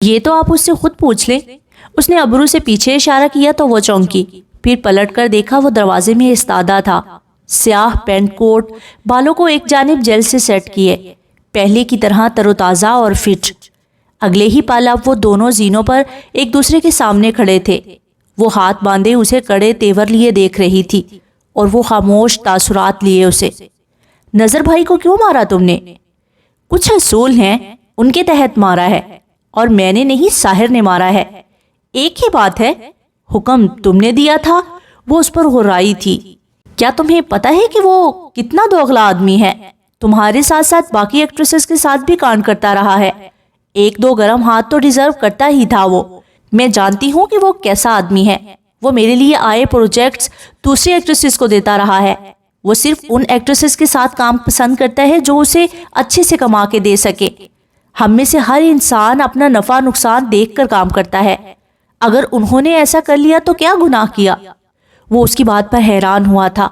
یہ تو آپ اس سے خود پوچھ لیں۔ اس نے ابرو سے پیچھے اشارہ کیا تو وہ چونکی، پھر پلٹ کر دیکھا وہ دروازے میں استادہ تھا، سیاہ پینٹ کوٹ، بالوں کو ایک جانب جیل سے سیٹ کیے، پہلے کی طرح تر و تازہ اور فٹ۔ اگلے ہی پل اب وہ دونوں زینوں پر ایک دوسرے کے سامنے کھڑے تھے۔ وہ ہاتھ باندھے اسے کڑے تیور لیے دیکھ رہی تھی اور وہ خاموش تاثرات لیے اسے۔ نظر بھائی کو کیوں مارا تم نے؟ کچھ اصول ہیں، ان کے تحت مارا ہے، اور میں نے نہیں، ساحر نے مارا ہے۔ ایک ہی بات ہے، حکم تم نے دیا تھا۔ وہ اس پر غرائی تھی۔ کیا تمہیں پتہ ہے کہ وہ کتنا دوغلا آدمی ہے؟ تمہارے ساتھ ساتھ باقی ایکٹریسز کے ساتھ بھی کانڈ کرتا رہا ہے۔ ایک دو گرم ہاتھ تو ڈیزرو کرتا ہی تھا وہ۔ میں جانتی ہوں کہ وہ کیسا آدمی ہے۔ وہ میرے لیے آئے پروجیکٹس دوسری ایکٹریسز کو دیتا رہا ہے۔ وہ صرف ان ایکٹریسز کے ساتھ کام پسند کرتا ہے جو اسے اچھے سے کما کے دے سکے۔ ہم میں سے ہر انسان اپنا نفع نقصان دیکھ کر کام کرتا ہے۔ اگر انہوں نے ایسا کر لیا تو کیا گناہ کیا؟ وہ اس کی بات پر حیران ہوا تھا۔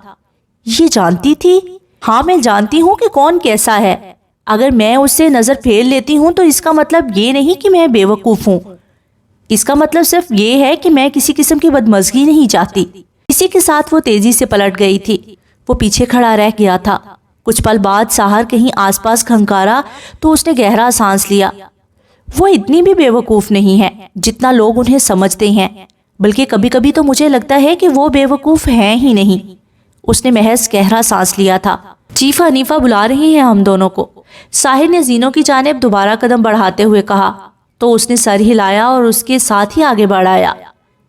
یہ جانتی تھی؟ ہاں، میں جانتی ہوں کہ کون کیسا ہے۔ اگر میں اس سے نظر پھیر لیتی ہوں تو اس کا مطلب یہ نہیں کہ میں بے وقوف ہوں۔ اس کا مطلب صرف یہ ہے کہ میں کسی قسم کی بدمزگی نہیں چاہتی۔ اسی کے ساتھ وہ تیزی سے پلٹ گئی تھی۔ وہ پیچھے کھڑا رہ گیا تھا۔ کچھ پل بعد ساحر کہیں آس پاس کھنکارا تو اس نے گہرا سانس لیا۔ وہ اتنی بھی بے وقوف نہیں ہے جتنا لوگ انہیں سمجھتے ہیں، بلکہ کبھی کبھی تو مجھے لگتا ہے کہ وہ بے وقوف ہیں ہی نہیں۔ اس نے محض گہرا سانس لیا تھا۔ چیف حنیفہ بلا رہی ہیں ہم دونوں کو، ساحر نے زینوں کی جانب دوبارہ قدم بڑھاتے ہوئے کہا، تو اس نے سر ہلایا اور اس کے ساتھ ہی آگے بڑھایا۔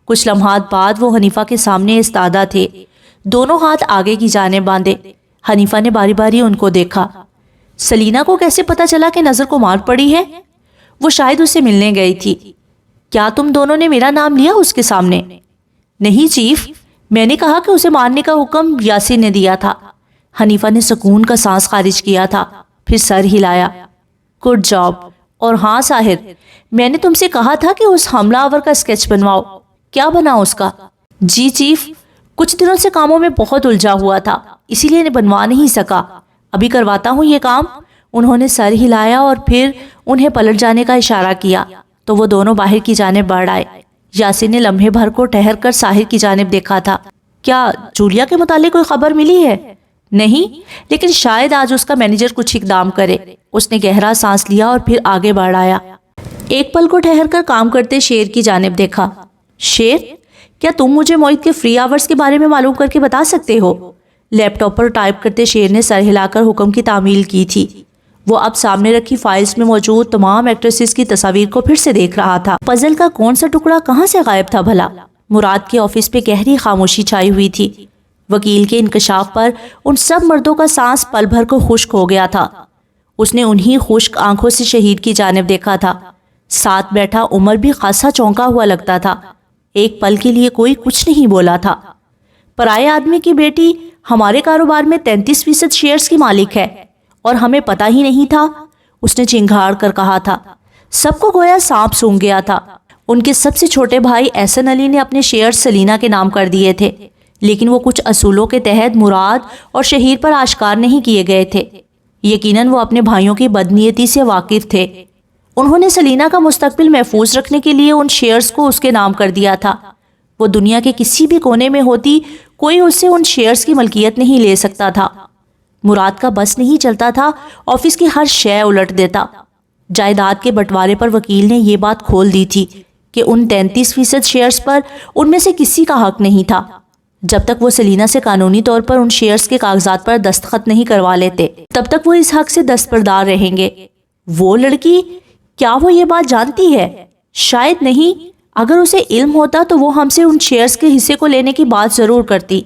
کچھ لمحات بعد وہ حنیفہ کے سامنے استادہ تھے، دونوں ہاتھ آگے کی جانب باندھے۔ حنیفہ نے باری باری ان کو دیکھا۔ سلینا کو کیسے پتا چلا کہ نظر کو مار پڑی ہے؟ وہ شاید اس سے ملنے گئی تھی۔ کیا تم دونوں نے میرا نام لیا اس کے سامنے؟ نہیں چیف، میں نے کہا کہ اسے مارنے کا حکم یاسر نے دیا تھا۔ حنیفہ نے سکون کا سانس خارج کیا تھا، پھر سر ہلایا۔ Good job. اور ہاں ساحر، میں نے تم سے کہا تھا کہ اس حملہ آور کا اسکیچ بنواؤ، کیا بنا اس کا؟ جی چیف، کچھ دنوں سے کاموں میں بہت الجھا ہوا تھا، اسی لیے بنوا نہیں سکا۔ ابھی کرواتا ہوں یہ کام۔ انہوں نے سر ہلایا اور پھر انہیں پلٹ جانے کا اشارہ کیا تو وہ دونوں باہر کی جانب بڑھ آئے۔ یاسر نے لمحے بھر کو ٹھہر کر ساحر کی جانب دیکھا تھا۔ کیا جولیا کے متعلق کوئی خبر ملی ہے؟ نہیں، لیکن شاید آج اس کا مینیجر کچھ اقدام کرے۔ اس نے گہرا سانس لیا اور پھر آگے بڑھ آیا۔ ایک پل کو ٹھہر کر کام کرتے شیر کی جانب دیکھا۔ شیر، کیا تم مجھے موعد کے فری آورز کے بارے میں معلوم کر کے بتا سکتے ہو؟ لیپ ٹاپ پر ٹائپ کرتے شیر نے سر ہلا کر حکم کی تعمیل کی تھی۔ وہ اب سامنے رکھی فائلز میں موجود تمام ایکٹریسز کی تصاویر کو پھر سے دیکھ رہا تھا۔ پزل کا کون سا ٹکڑا کہاں سے غائب تھا بھلا؟ مراد کے آفس پہ گہری خاموشی چھائی ہوئی تھی۔ وکیل کے انکشاف پر ان سب مردوں کا سانس پل بھر کو خشک ہو گیا تھا۔ اس نے انہی خشک آنکھوں سے شہید کی جانب دیکھا تھا۔ ساتھ بیٹھا عمر بھی خاصا چونکا ہوا لگتا تھا۔ ایک پل کے لیے کوئی کچھ نہیں بولا تھا۔ پرائے آدمی کی بیٹی ہمارے کاروبار میں 33% شیئرز کی مالک ہے اور ہمیں پتہ ہی نہیں تھا، اس نے چنگھاڑ کر کہا تھا۔ سب کو گویا سانپ سونگھ گیا تھا۔ ان کے سب سے چھوٹے بھائی احسن علی نے اپنے شیئرز سلینا کے نام کر دیے تھے، لیکن وہ کچھ اصولوں کے تحت مراد اور شہیر پر آشکار نہیں کیے گئے تھے۔ یقیناً وہ اپنے بھائیوں کی بدنیتی سے واقف تھے۔ انہوں نے سلینا کا مستقبل محفوظ رکھنے کے لیے ان شیئرز کو اس کے نام کر دیا تھا۔ وہ دنیا کے کسی بھی کونے میں ہوتی، کوئی اس سے ان شیئرز کی ملکیت نہیں لے سکتا تھا۔ مراد کا بس نہیں چلتا تھا، آفس کی ہر شے الٹ دیتا۔ جائیداد کے بٹوارے پر وکیل نے یہ بات کھول دی تھی کہ ان 33% شیئرز پر ان میں سے کسی کا حق نہیں تھا جب تک وہ سلینا سے قانونی طور پر ان شیئرز کے کاغذات پر دستخط نہیں کروا لیتے، تب تک وہ اس حق سے دستبردار رہیں گے۔ وہ لڑکی، کیا وہ یہ بات جانتی ہے؟ شاید نہیں۔ اگر اسے علم ہوتا تو وہ ہم سے ان شیئرز کے حصے کو لینے کی بات ضرور کرتی۔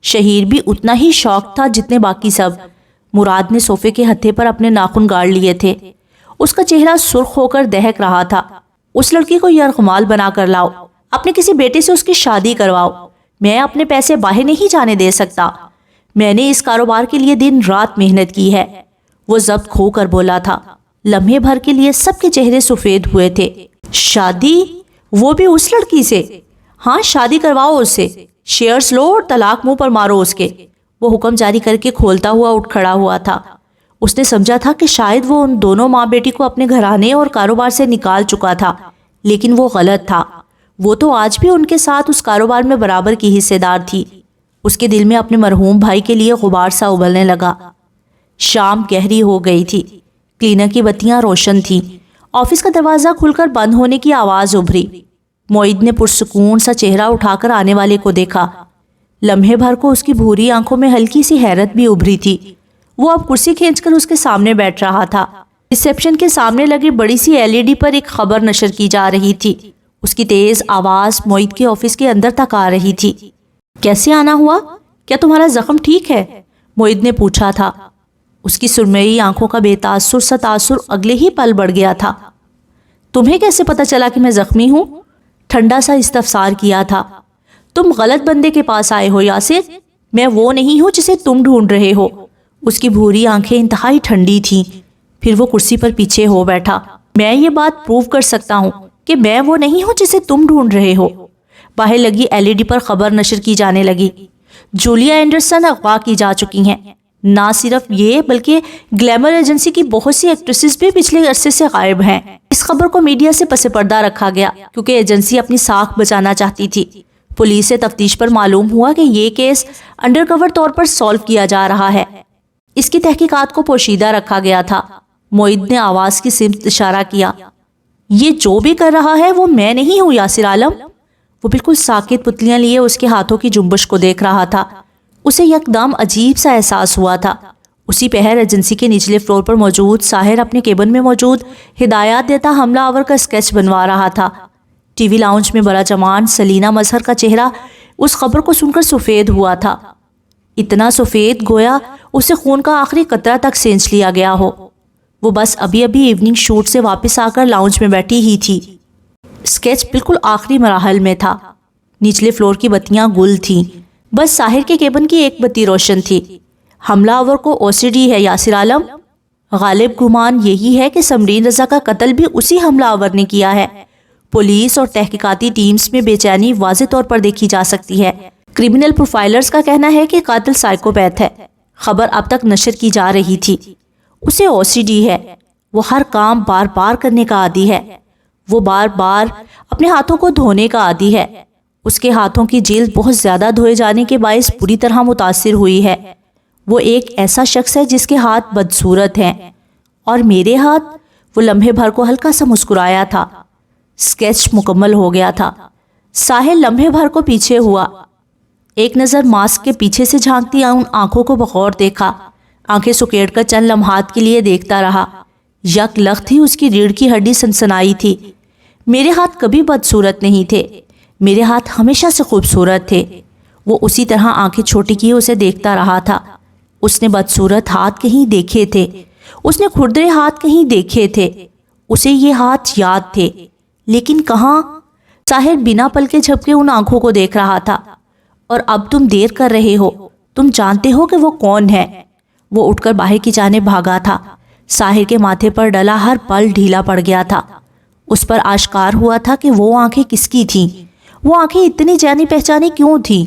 شہیر بھی اتنا ہی شوق تھا جتنے باقی سب۔ مراد نے صوفے کے ہتھے پر اپنے ناخن گاڑ لیے تھے۔ اس کا چہرہ سرخ ہو کر دہک رہا تھا۔ اس لڑکی کو یرغمال بنا کر لاؤ، اپنے کسی بیٹے سے اس کی شادی کرواؤ۔ میں اپنے پیسے باہر نہیں جانے دے سکتا۔ میں نے اس کاروبار کے لیے دن رات محنت کی ہے۔ وہ ضبط کھو کر بولا تھا۔ لمحے بھر کے لیے سب کے چہرے سفید ہوئے تھے۔ شادی؟ وہ بھی اس لڑکی سے؟ ہاں، شادی کرواؤ اس سے، شیئرز لو اور طلاق منہ پر مارو اس کے۔ وہ حکم جاری کر کے کھولتا ہوا اٹھ کھڑا ہوا تھا۔ اس نے سمجھا تھا کہ شاید وہ ان دونوں ماں بیٹی کو اپنے گھرانے اور کاروبار سے نکال چکا تھا، لیکن وہ غلط تھا. وہ تو آج بھی ان کے ساتھ اس کاروبار میں برابر کی حصے دار تھی. اس کے دل میں اپنے مرحوم بھائی کے لیے غبار سا ابلنے لگا. شام گہری ہو گئی تھی. کلینر کی بتیاں روشن تھیں. آفس کا دروازہ کھل کر بند ہونے کی آواز ابھری. معید نے پرسکون سا چہرہ اٹھا کر آنے والے کو دیکھا. لمحے بھر کو اس کی بھوری آنکھوں میں ہلکی سی حیرت بھی ابھری تھی. وہ اب کرسی کھینچ کر اس کے سامنے بیٹھ رہا تھا. ریسیپشن کے سامنے لگی بڑی سی LED پر ایک خبر نشر کی جا رہی تھی. اس کی تیز آواز معید کے آفس کے اندر تک آ رہی تھی. کیسے آنا ہوا؟ کیا تمہارا زخم ٹھیک ہے؟ معید نے پوچھا تھا. اس کی سرمئی آنکھوں کا بے تاثر سا تاثر اگلے ہی پل بڑھ گیا تھا. تمہیں کیسے پتا چلا کہ میں زخمی ہوں؟ ٹھنڈا سا استفسار کیا تھا. تم غلط بندے کے پاس آئے ہو یاسر. میں وہ نہیں ہوں جسے تم ڈھونڈ رہے ہو. اس کی بھوری آنکھیں انتہائی ٹھنڈی تھیں. پھر وہ کرسی پر پیچھے ہو بیٹھا. میں یہ بات پروو کر سکتا ہوں کہ میں وہ نہیں ہوں جسے تم ڈھونڈ رہے ہو. باہر لگی LED پر خبر نشر کی جانے لگی. جولیا اینڈرسن اغوا کی جا چکی ہیں. نہ صرف یہ بلکہ گلیمر ایجنسی کی بہت سی ایکٹریسز بھی پچھلے عرصے سے غائب ہیں. اس خبر کو میڈیا سے پس پردہ رکھا گیا کیونکہ ایجنسی اپنی ساکھ بچانا چاہتی تھی. پولیس سے تفتیش پر معلوم ہوا کہ یہ کیس انڈر کور طور پر سالو کیا جا رہا ہے. اس کی تحقیقات کو پوشیدہ رکھا گیا تھا. معید نے آواز کی سمت اشارہ کیا. یہ جو بھی کر رہا ہے وہ میں نہیں ہوں یاسر عالم. وہ بالکل ساکت پتلیاں لیے اس کے ہاتھوں کی جنبش کو دیکھ رہا تھا. اسے یکدم عجیب سا احساس ہوا تھا. اسی پہر ایجنسی کے نچلے فلور پر موجود ساحر اپنے کیبن میں موجود ہدایات دیتا حملہ آور کا اسکیچ بنوا رہا تھا. ٹی وی لاؤنج میں بڑا جوان سلینا مظہر کا چہرہ اس خبر کو سن کر سفید ہوا تھا. اتنا سفید گویا اسے خون کا آخری قطرہ تک سینچ لیا گیا ہو. وہ بس ابھی ایوننگ شوٹ سے واپس آ کر لاؤنج میں بیٹھی ہی تھی. اسکیچ بالکل آخری مراحل میں تھا. نچلے فلور کی بتیاں گل تھیں. بس ساحر کے کیبن کی ایک بتی روشن تھی. حملہ آور کو OCD ہے یاسر عالم. غالب گمان یہی ہے کہ سمرین رضا کا قتل بھی اسی حملہ آور نے کیا ہے. پولیس اور تحقیقاتی ٹیمز میں بے چینی واضح طور پر دیکھی جا سکتی ہے. کرمنل پروفائلرز کا کہنا ہے کہ قاتل سائیکوپیتھ ہے. خبر اب تک نشر کی جا رہی تھی. اسے OCD ہے. وہ ہر کام بار بار کرنے کا عادی ہے. وہ بار بار اپنے ہاتھوں کو دھونے کا عادی ہے. اس کے ہاتھوں کی جلد بہت زیادہ دھوئے جانے کے باعث بری طرح متاثر ہوئی ہے. وہ ایک ایسا شخص ہے جس کے ہاتھ بدصورت ہیں. اور میرے ہاتھ؟ وہ لمحے بھر کو ہلکا سا مسکرایا تھا. اسکیچ مکمل ہو گیا تھا. ساحل لمحے بھر کو پیچھے ہوا. ایک نظر ماسک کے پیچھے سے جھانکتی ان آنکھوں کو بغور دیکھا. آنکھیں سکیڑ کر چند لمحات کے لیے دیکھتا رہا. یک لخت ہی اس کی ریڑھ کی ہڈی سنسنائی تھی. میرے ہاتھ کبھی بدصورت نہیں تھے. میرے ہاتھ ہمیشہ سے خوبصورت تھے. وہ اسی طرح آنکھیں چھوٹی کیے اسے دیکھتا رہا تھا. اس نے بدصورت ہاتھ کہیں دیکھے تھے. اس نے کھردرے ہاتھ کہیں دیکھے تھے. اسے یہ ہاتھ یاد تھے. لیکن کہاں؟ ساحر بنا پل کے جھپکے ان آنکھوں کو دیکھ رہا تھا. اور اب تم دیر کر رہے ہو. تم جانتے ہو کہ وہ کون ہے. وہ اٹھ کر باہر کی جانب بھاگا تھا. ساحر کے ماتھے پر ڈلا ہر پل ڈھیلا پڑ گیا تھا. اس پر آشکار ہوا تھا کہ وہ آنکھیں کس کی تھیں. وہ آنکھیں اتنی جانی پہچانی کیوں تھیں؟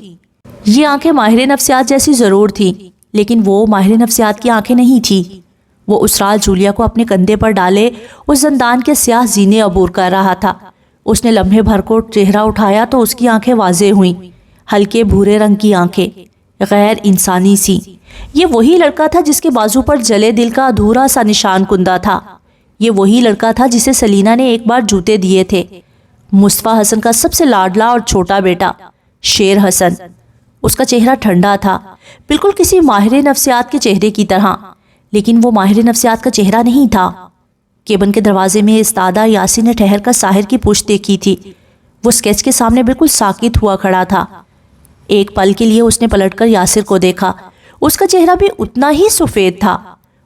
یہ آنکھیں ماہر نفسیات جیسی ضرور تھیں لیکن وہ ماہر نفسیات کی آنکھیں نہیں تھیں. وہ اس رات جولیا کو اپنے کندھے پر ڈالے اس زندان کے سیاہ زینے عبور کر رہا تھا. اس نے لمحے بھر کو چہرہ اٹھایا تو اس کی آنکھیں واضح ہوئیں. ہلکے بھورے رنگ کی آنکھیں، غیر انسانی سی. یہ وہی لڑکا تھا جس کے بازو پر جلے دل کا ادھورا سا نشان کندہ تھا. یہ وہی لڑکا تھا جسے سلینا نے ایک بار جوتے دیے تھے. مصطفیٰ حسن کا سب سے لاڈلا اور چھوٹا بیٹا شیر حسن. اس کا چہرہ ٹھنڈا تھا، بالکل کسی ماہر نفسیات کے چہرے کی طرح. لیکن وہ ماہر نفسیات کا چہرہ نہیں تھا. کیبن کے دروازے میں استادہ یاسر نے ٹھہر کر ساحر کی پشت دیکھی تھی. وہ اسکیچ کے سامنے بالکل ساکت ہوا کھڑا تھا. ایک پل کے لیے اس نے پلٹ کر یاسر کو دیکھا. اس کا چہرہ بھی اتنا ہی سفید تھا.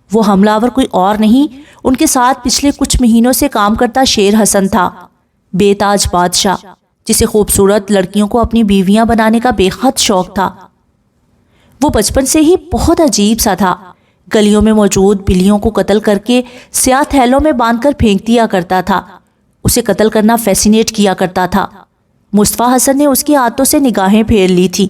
وہ حملہ آور کوئی اور نہیں، ان کے ساتھ پچھلے کچھ مہینوں سے کام کرتا شیر حسن تھا. بے تاج بادشاہ جسے خوبصورت لڑکیوں کو اپنی بیویاں بنانے کا بے حد شوق تھا. وہ بچپن سے ہی بہت عجیب سا تھا. گلیوں میں موجود بلیوں کو قتل کر کے سیاہ تھیلوں میں باندھ کر پھینک دیا کرتا تھا. اسے قتل کرنا فیسینیٹ کیا کرتا تھا. مصطفیٰ حسن نے اس کی عادتوں سے نگاہیں پھیر لی تھی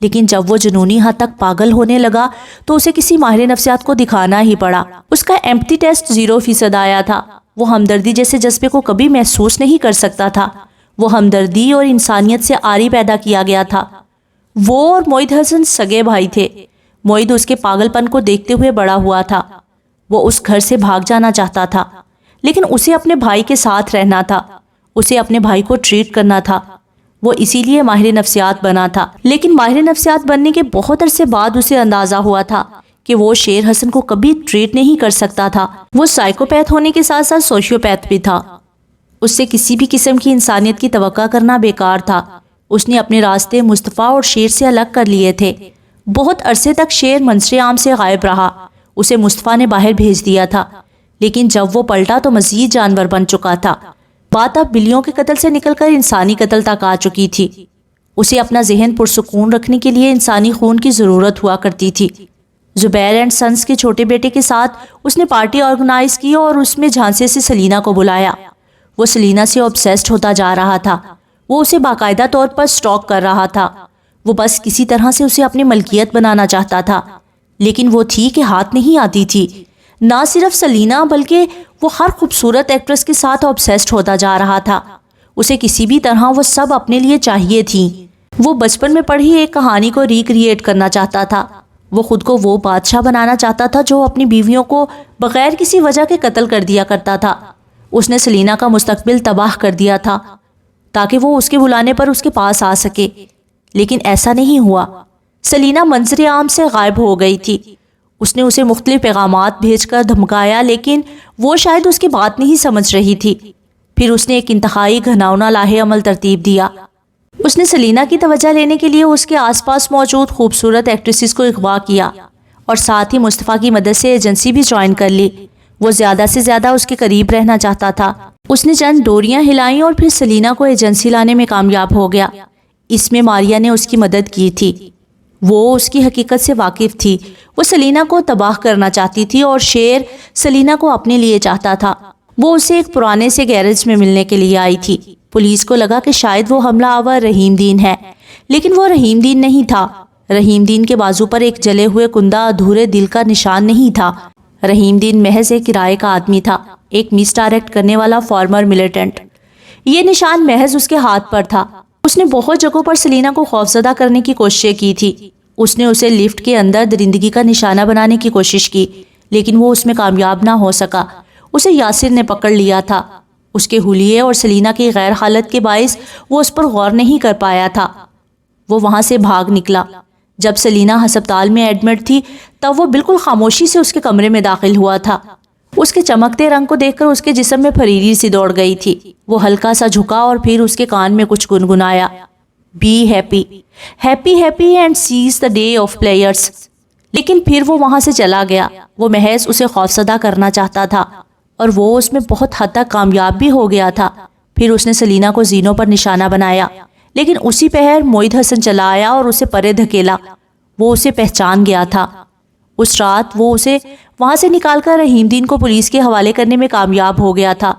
لیکن جب وہ جنونی حد تک پاگل ہونے لگا تو اسے کسی ماہر نفسیات کو دکھانا ہی پڑا. اس کا ایمپٹی ٹیسٹ 0% آیا تھا. وہ ہمدردی جیسے جذبے کو کبھی محسوس نہیں کر سکتا تھا۔ وہ ہمدردی اور انسانیت سے عاری پیدا کیا گیا تھا۔ وہ اور معید حسن سگے بھائی تھے۔ معید اس کے پاگل پن کو دیکھتے ہوئے بڑا ہوا تھا۔ وہ اس گھر سے بھاگ جانا چاہتا تھا، لیکن اسے اپنے بھائی کے ساتھ رہنا تھا، اسے اپنے بھائی کو ٹریٹ کرنا تھا۔ وہ اسی لیے ماہر نفسیات بنا تھا، لیکن ماہر نفسیات بننے کے بہت عرصے بعد اسے اندازہ ہوا تھا کہ وہ شیر حسن کو کبھی ٹریٹ نہیں کر سکتا تھا۔ وہ سائیکوپیتھ ہونے کے ساتھ ساتھ سوشیوپیتھ بھی تھا۔ اس سے کسی بھی قسم کی انسانیت کی توقع کرنا بیکار تھا۔ اس نے اپنے راستے مصطفیٰ اور شیر سے الگ کر لیے تھے۔ بہت عرصے تک شیر منظر عام سے غائب رہا۔ اسے مصطفیٰ نے باہر بھیج دیا تھا، لیکن جب وہ پلٹا تو مزید جانور بن چکا تھا۔ بات اب بلیوں کے قتل سے نکل کر انسانی قتل تک آ چکی تھی۔ اسے اپنا ذہن پرسکون رکھنے کے لیے انسانی خون کی ضرورت ہوا کرتی تھی۔ زبیر اینڈ سنس کے چھوٹے بیٹے کے ساتھ اس نے پارٹی آرگنائز کی اور اس میں جھانسے سے سلینا کو بلایا۔ وہ سلینا سے obsessed ہوتا جا رہا تھا۔ وہ اسے باقاعدہ طور پر سٹاک کر رہا تھا۔ وہ بس کسی طرح سے اسے اپنی ملکیت بنانا چاہتا تھا، لیکن وہ تھی کہ ہاتھ نہیں آتی تھی۔ نہ صرف سلینا بلکہ وہ ہر خوبصورت ایکٹریس کے ساتھ obsessed ہوتا جا رہا تھا۔ اسے کسی بھی طرح وہ سب اپنے لیے چاہیے تھی۔ وہ بچپن میں پڑھی ایک کہانی کو ریکریٹ کرنا چاہتا تھا۔ وہ خود کو وہ بادشاہ بنانا چاہتا تھا جو اپنی بیویوں کو بغیر کسی وجہ کے قتل کر دیا کرتا تھا۔ اس نے سلینا کا مستقبل تباہ کر دیا تھا تاکہ وہ اس کے بلانے پر اس کے پاس آ سکے، لیکن ایسا نہیں ہوا۔ سلینا منظر عام سے غائب ہو گئی تھی۔ اس نے اسے مختلف پیغامات بھیج کر دھمکایا، لیکن وہ شاید اس کی بات نہیں سمجھ رہی تھی۔ پھر اس نے ایک انتہائی گھناؤنا لاہ عمل ترتیب دیا۔ اس نے سلینا کی توجہ لینے کے لیے اس کے آس پاس موجود خوبصورت ایکٹریسز کو اغوا کیا اور ساتھ ہی مصطفیٰ کی مدد سے ایجنسی بھی جوائن کر لی۔ وہ زیادہ سے زیادہ اس کے قریب رہنا چاہتا تھا۔ اس نے چند ڈوریاں ہلائیں اور پھر سلینا کو ایجنسی لانے میں کامیاب ہو گیا۔ اس میں ماریا نے اس کی مدد کی تھی۔ وہ اس کی حقیقت سے واقف تھی۔ وہ سلینا کو تباہ کرنا چاہتی تھی اور شیر سلینا کو اپنے لیے چاہتا تھا۔ وہ اسے ایک پرانے سے گیرج میں ملنے کے لیے آئی تھی۔ پولیس کو لگا کہ شاید وہ حملہ آور رحیم دین ہے، لیکن وہ رحیم دین نہیں تھا۔ رحیم دین کے بازو پر ایک جلے ہوئے کندہ ادھورے دل کا نشان نہیں تھا۔ رحیم دین محض ایک کرائے کا آدمی تھا، ایک مس ڈائریکٹ کرنے والا فارمر ملیٹنٹ۔ یہ نشان محض اس کے ہاتھ پر تھا۔ اس نے بہت جگہوں پر سلینا کو خوفزدہ کرنے کی کوششیں کی تھی۔ اس نے اسے لفٹ کے اندر درندگی کا نشانہ بنانے کی کوشش کی، لیکن وہ اس میں کامیاب نہ ہو سکا۔ اسے یاسر نے پکڑ لیا تھا۔ اس کے حلیے اور سلینا کی غیر حالت کے باعث وہ اس پر غور نہیں کر پایا تھا۔ وہ وہاں سے بھاگ نکلا۔ جب سلینا ہسپتال میں ایڈمٹ تھی تب وہ بالکل خاموشی سے اس کے کمرے میں داخل ہوا تھا۔ اس کے چمکتے رنگ کو دیکھ کر اس کے جسم میں پھریری سی دوڑ گئی تھی۔ وہ ہلکا سا جھکا اور پھر اس کے کان میں کچھ گنگنایا، be happy happy happy and says the day of players. لیکن پھر وہ وہاں سے چلا گیا۔ وہ محض اسے خوفزدہ کرنا چاہتا تھا اور وہ اس میں بہت حد تک کامیاب بھی ہو گیا تھا۔ پھر اس نے سلینا کو زینوں پر نشانہ بنایا، لیکن اسی پہر معید حسن چلا آیا اور اسے پرے دھکیلا۔ وہ اسے پہچان گیا تھا۔ اس رات وہ اسے وہاں سے نکال کر رحیم دین کو پولیس کے حوالے کرنے میں کامیاب ہو گیا تھا،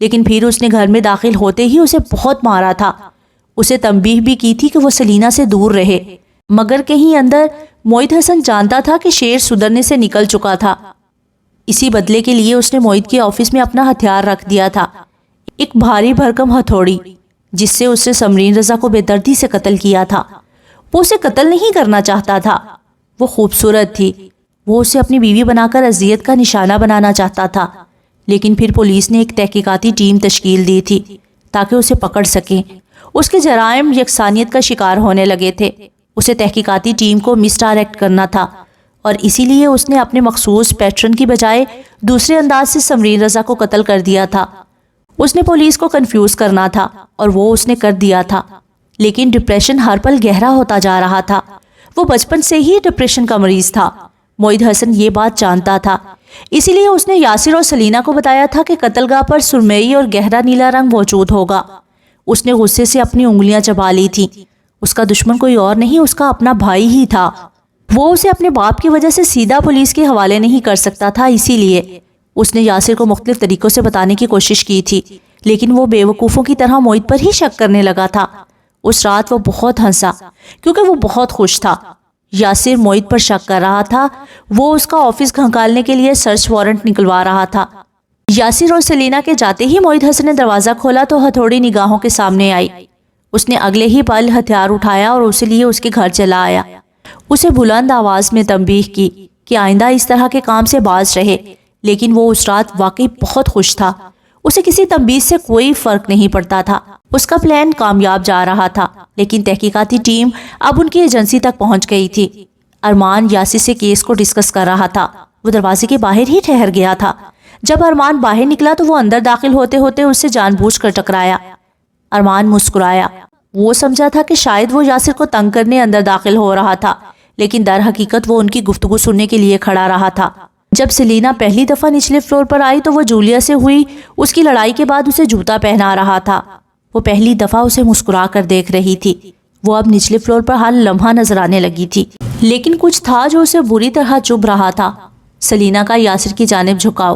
لیکن پھر اس نے گھر میں داخل ہوتے ہی اسے بہت مارا تھا۔ اسے تنبیہ بھی کی تھی کہ وہ سلینا سے دور رہے، مگر کہیں اندر معید حسن جانتا تھا کہ شیر سدھرنے سے نکل چکا تھا۔ اسی بدلے کے لیے اس نے معید کے آفس میں اپنا ہتھیار رکھ دیا تھا، ایک بھاری بھرکم ہتھوڑی، جس سے اس نے سمرین رضا کو بے دردی سے قتل کیا تھا۔ وہ اسے قتل نہیں کرنا چاہتا تھا، وہ خوبصورت تھی۔ وہ اسے اپنی بیوی بنا کر اذیت کا نشانہ بنانا چاہتا تھا، لیکن پھر پولیس نے ایک تحقیقاتی ٹیم تشکیل دی تھی تاکہ اسے پکڑ سکیں۔ اس کے جرائم یکسانیت کا شکار ہونے لگے تھے۔ اسے تحقیقاتی ٹیم کو مس ڈائریکٹ کرنا تھا اور اسی لیے اس نے اپنے مخصوص پیٹرن کی بجائے دوسرے انداز سے سمرین رضا کو قتل کر دیا تھا۔ اس نے پولیس کو کنفیوز کرنا تھا اور وہ اس نے کر دیا تھا، لیکن ڈپریشن ہر پل گہرا ہوتا جا رہا تھا۔ وہ بچپن سے ہی ڈپریشن کا مریض تھا۔ معید حسن یہ بات جانتا تھا، اسی لیے اس نے یاسر اور سلینا کو بتایا تھا کہ قتل گاہ پر سرمئی اور گہرا نیلا رنگ موجود ہوگا۔ اس نے غصے سے اپنی انگلیاں چبا لی تھیں۔ اس کا دشمن کوئی اور نہیں، اس کا اپنا بھائی ہی تھا۔ وہ اسے اپنے باپ کی وجہ سے سیدھا پولیس کے حوالے نہیں کر سکتا تھا، اسی لیے اس نے یاسر کو مختلف طریقوں سے بتانے کی کوشش کی تھی، لیکن وہ بے وقوفوں کی طرح معید پر ہی شک کرنے لگا تھا۔ اس رات وہ بہت ہنسا کیونکہ وہ بہت خوش تھا۔ یاسر معید پر شک کر رہا تھا۔ وہ اس کا آفس کھنگالنے کے لیے سرچ وارنٹ نکلوا رہا تھا۔ یاسر اور سلینا کے جاتے ہی معید حسن نے دروازہ کھولا تو ہتھوڑی نگاہوں کے سامنے آئی۔ اس نے اگلے ہی پل ہتھیار اٹھایا اور اسے لیے اس کے گھر چلا آیا۔ اسے بلند آواز میں تنبیہ کی کہ آئندہ اس طرح کے کام سے باز رہے، لیکن وہ اس رات واقعی بہت خوش تھا۔ اسے کسی تنبیہ سے کوئی فرق نہیں پڑتا تھا۔ اس کا پلان کامیاب جا رہا تھا، لیکن تحقیقاتی ٹیم اب ان کی ایجنسی تک پہنچ گئی تھی۔ ارمان یاسر سے کیس کو ڈسکس کر رہا تھا۔ وہ دروازے کے باہر ہی ٹھہر گیا تھا۔ جب ارمان باہر نکلا تو وہ اندر داخل ہوتے ہوتے اس سے جان بوجھ کر ٹکرایا۔ ارمان مسکرایا۔ وہ سمجھا تھا کہ شاید وہ یاسر کو تنگ کرنے اندر داخل ہو رہا تھا، لیکن در حقیقت وہ ان کی گفتگو سننے کے لیے کھڑا رہا تھا۔ جب سلینا پہلی دفعہ نچلے فلور پر آئی تو وہ جولیا سے ہوئی اس کی لڑائی کے بعد اسے جوتا پہنا رہا تھا۔ وہ پہلی دفعہ اسے مسکرا کر دیکھ رہی تھی۔ وہ اب نچلے فلور پر ہر لمحہ نظر آنے لگی تھی، لیکن کچھ تھا جو اسے بری طرح چبھ رہا تھا۔ سلینا کا یاسر کی جانب جھکاؤ۔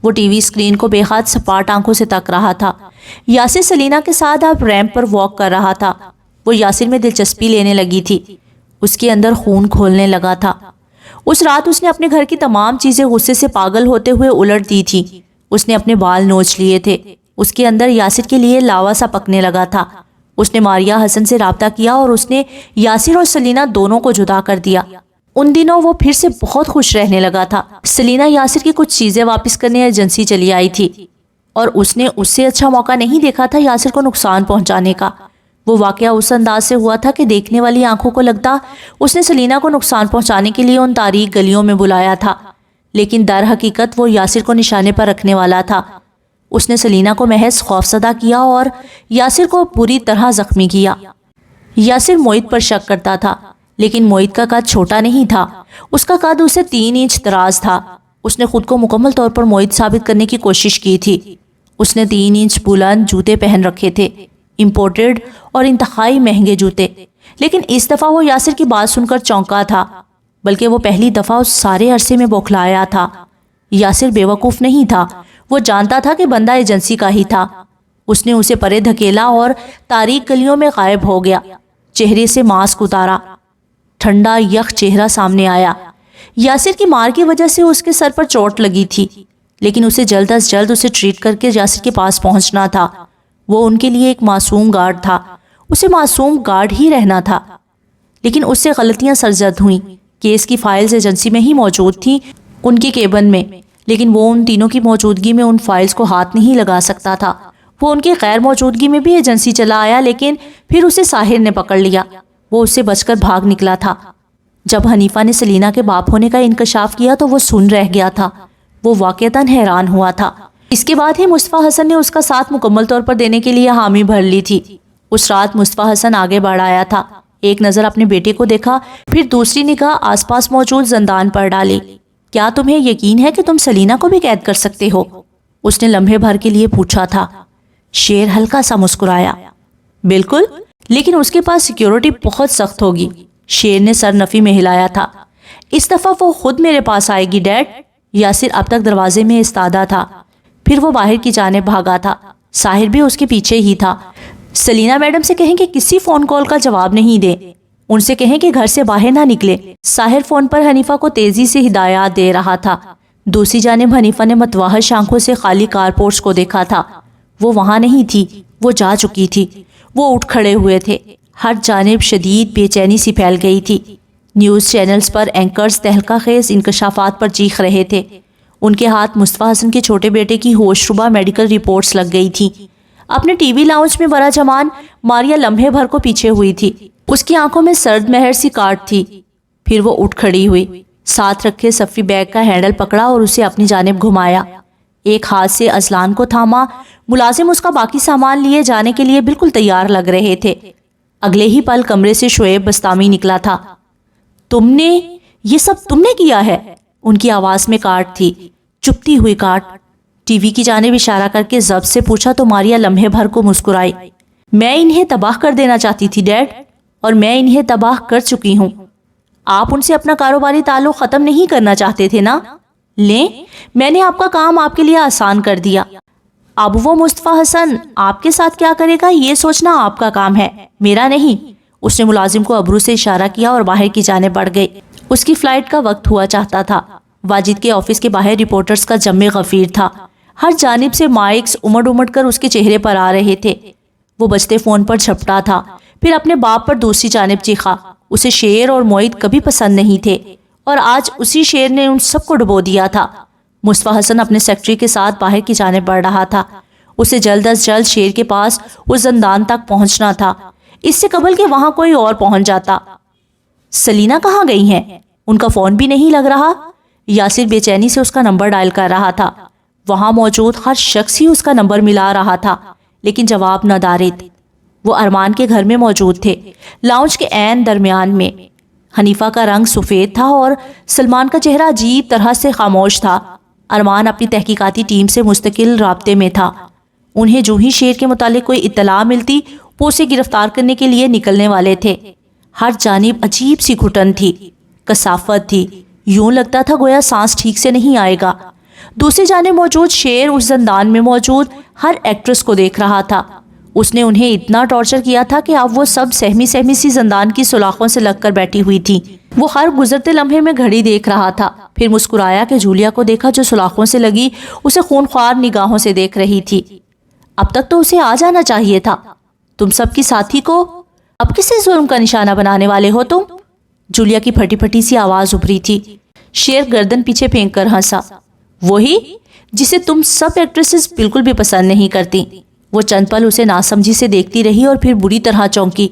وہ ٹی وی اسکرین کو بے حد سپاٹ آنکھوں سے تک رہا تھا۔ یاسر سلینا کے ساتھ اب ریمپ پر واک کر رہا تھا۔ وہ یاسر میں دلچسپی لینے لگی تھی۔ اس کے اندر خون کھولنے لگا تھا۔ اس رات اس نے اپنے گھر کی تمام چیزیں غصے سے پاگل ہوتے ہوئے الٹ دی تھی۔ اس نے اپنے بال نوچ لیے تھے۔ اس کے اندر یاسر کے لیے لاوا سا پکنے لگا تھا۔ اس نے ماریہ حسن سے رابطہ کیا اور اس نے یاسر اور سلینا دونوں کو جدا کر دیا۔ ان دنوں وہ پھر سے بہت خوش رہنے لگا تھا۔ سلینا یاسر کی کچھ چیزیں واپس کرنے ایجنسی چلی آئی تھی اور اس نے اس سے اچھا موقع نہیں دیکھا تھا یاسر کو نقصان پہنچانے کا۔ وہ واقعہ اس انداز سے ہوا تھا کہ دیکھنے والی آنکھوں کو لگتا اس نے سلینا کو نقصان پہنچانے کے لیے ان تاریک گلیوں میں بلایا تھا، لیکن در حقیقت وہ یاسر کو نشانے پر رکھنے والا تھا۔ اس نے سلینا کو محض خوفزدہ کیا اور یاسر کو بری طرح زخمی کیا۔ یاسر معید پر شک کرتا تھا، لیکن معید کا قد چھوٹا نہیں تھا۔ اس کا قد اسے 3 انچ دراز تھا۔ اس نے خود کو مکمل طور پر معید ثابت کرنے کی کوشش کی تھی۔ اس نے 3 انچ بلند جوتے پہن رکھے تھے، امپورٹڈ اور انتہائی مہنگے جوتے، لیکن اس دفعہ وہ یاسر کی بات سن کر چونکا تھا، بلکہ وہ پہلی دفعہ اس سارے عرصے میں بوکھلایا تھا۔ یاسر بے وقوف نہیں تھا۔ وہ جانتا تھا کہ بندہ ایجنسی کا ہی تھا۔ اس نے اسے پرے دھکیلا اور تاریک گلیوں میں غائب ہو گیا۔ چہرے سے ماسک اتارا۔ ٹھنڈا یخ چہرہ سامنے آیا۔ یاسر کی مار کی وجہ سے اس کے سر پر چوٹ لگی تھی، لیکن اسے جلد از جلد اسے ٹریٹ کر کے یاسر کے پاس پہنچنا تھا۔ وہ ان کے لیے ایک معصوم گارڈ تھا۔ اسے معصوم گارڈ ہی رہنا تھا، لیکن اس سے غلطیاں سرزد ہوئیں۔ کیس کی فائلز ایجنسی میں ہی موجود تھیں، ان کی کیبن میں، لیکن وہ ان تینوں کی موجودگی میں ان فائلز کو ہاتھ نہیں لگا سکتا تھا۔ وہ ان کی غیر موجودگی میں بھی ایجنسی چلا آیا، لیکن پھر اسے ساحر نے پکڑ لیا۔ وہ اس سے بچ کر بھاگ نکلا تھا۔ جب حنیفہ نے سلینا کے باپ ہونے کا انکشاف کیا تو وہ سن رہ گیا تھا۔ وہ واقعتاً حیران ہوا تھا۔ اس کے بعد ہی مصطفیٰ حسن نے اس کا ساتھ مکمل طور پر دینے کے لیے حامی بھر لی تھی۔ اس رات مصطفیٰ حسن آگے بڑھ آیا تھا۔ ایک نظر اپنے بیٹے کو دیکھا، پھر دوسری نگاہ آس پاس موجود زندان پر ڈالی۔ کیا تمہیں یقین ہے کہ تم سلینا کو بھی قید کر سکتے ہو؟ اس نے لمحے بھر کے لیے پوچھا تھا۔ شیر ہلکا سا مسکرایا۔ بالکل، لیکن اس کے پاس سیکیورٹی بہت سخت ہوگی۔ شیر نے سر نفی میں ہلایا تھا۔ اس دفعہ وہ خود میرے پاس آئے گی ڈیڈ۔ یاسر اب تک دروازے میں استادہ تھا، پھر وہ باہر کی جانب بھاگا تھا۔ ساحر بھی اس کے پیچھے ہی تھا۔ سلینا میڈم سے کہیں کہ کسی فون کال کا جواب نہیں دیں، ان سے کہیں کہ گھر سے باہر نہ نکلے۔ ساحر فون پر حنیفہ کو تیزی سے ہدایات دے رہا تھا۔ دوسری جانب حنیفہ نے متوحش آنکھوں سے خالی کار پورٹس کو دیکھا تھا۔ وہ وہاں نہیں تھی، وہ جا چکی تھی۔ وہ اٹھ کھڑے ہوئے تھے۔ ہر جانب شدید بے چینی سی پھیل گئی تھی۔ نیوز چینلز پر اینکرز تہلکہ خیز انکشافات پر چیخ رہے تھے۔ ان کے ہاتھ مصطفیٰ حسن کے چھوٹے بیٹے کی ہوش ربا میڈیکل رپورٹس لگ گئی تھیں۔ اپنے ٹی وی لاؤنج میں برا جمان ماریا لمحے بھر کو پیچھے ہوئی تھی۔ اس کی آنکھوں میں سرد مہر سی کاٹ تھی۔ پھر وہ اٹھ کھڑی ہوئی، ساتھ رکھے صفی بیگ کا ہینڈل پکڑا اور اسے اپنی جانب گھمایا۔ ایک ہاتھ سے ازلان کو تھاما۔ ملازم اس کا باقی سامان لیے جانے کے لیے بالکل تیار لگ رہے تھے۔ اگلے ہی پل کمرے سے شعیب بستامی نکلا تھا۔ یہ سب تم نے کیا ہے؟ ان کی آواز میں کاٹ تھی، چپتی ہوئی کاٹ۔ ٹی وی کی جانب اشارہ کر کے ضبط سے پوچھا تو ماریا لمحے بھر کو مسکرائی۔ میں انہیں تباہ کر دینا چاہتی تھی ڈیڈ، اور میں انہیں تباہ کر چکی ہوں۔ آپ ان سے اپنا کاروباری تعلق ختم نہیں کرنا چاہتے تھے نا؟ لیں، میں نے آپ کا کام آپ کے لیے آسان کر دیا۔ اب وہ مصطفیٰ حسن آپ کے ساتھ کیا کرے گا یہ سوچنا آپ کا کام ہے، میرا نہیں۔ اس نے ملازم کو ابرو سے اشارہ کیا اور باہر کی جانب بڑھ گئی۔ اس کی فلائٹ کا وقت ہوا چاہتا تھا۔ واجد کے آفس کے باہر رپورٹرز کا جم غفیر تھا۔ ہر جانب سے مائکس امڑ امڑ کر اس کے چہرے پر آ رہے تھے۔ وہ بجتے فون پر جھپٹا تھا، پھر اپنے باپ پر دوسری جانب چیخا۔ اسے شیر اور معید کبھی پسند نہیں تھے اور آج اسی شیر نے ان سب کو ڈبو دیا تھا۔ مصطفی حسن اپنے سیکرٹری کے ساتھ باہر کی جانب بڑھ رہا تھا۔ اسے جلد از جلد شیر کے پاس اس زندان تک پہنچنا تھا، اس سے قبل کہ وہاں کوئی اور پہنچ جاتا۔ سلینا کہاں گئی ہیں؟ ان کا فون بھی نہیں لگ رہا۔ یاسر بے چینی سے اس کا نمبر ڈائل کر رہا تھا۔ وہاں موجود ہر شخص ہی اس کا نمبر ملا رہا تھا، لیکن جواب نہ دارد۔ وہ ارمان کے گھر میں موجود تھے، لاؤنج کے عین درمیان میں۔ حنیفہ کا رنگ سفید تھا اور سلمان کا چہرہ عجیب طرح سے خاموش تھا۔ ارمان اپنی تحقیقاتی ٹیم سے مستقل رابطے میں تھا۔ انہیں جو ہی شیر کے متعلق کوئی اطلاع ملتی وہ اسے گرفتار کرنے کے لیے نکلنے والے تھے۔ ہر جانب عجیب سی گھٹن تھی، کثافت تھی، یوں لگتا تھا گویا سانس ٹھیک سے نہیں آئے گا۔ دوسری جانب موجود شیر اس زندان میں موجود ہر ایکٹریس کو دیکھ رہا تھا۔ اس نے انہیں اتنا ٹارچر کیا تھا کہ اب وہ سب سہمی سہمی سی زندان کی سلاخوں سے لگ کر بیٹھی ہوئی تھی۔ وہ ہر گزرتے لمحے میں گھڑی دیکھ رہا تھا، پھر مسکرایا کہ جولیا کو دیکھا جو سلاخوں سے لگی اسے خونخوار نگاہوں سے دیکھ رہی تھی۔ اب تک تو اسے آ جانا چاہیے تھا۔ تم سب کی ساتھی کو اب کسی ظلم کا نشانہ بنانے والے ہو تم؟ جولیا کی پھٹی پھٹی سی آواز ابھری تھی۔ شیر گردن پیچھے پھینک کر ہنسا۔ وہی جسے تم سب ایکٹریسز بالکل بھی پسند نہیں کرتی۔ وہ چند پل اسے ناسمجھی سے دیکھتی رہی اور پھر بری طرح چونکی۔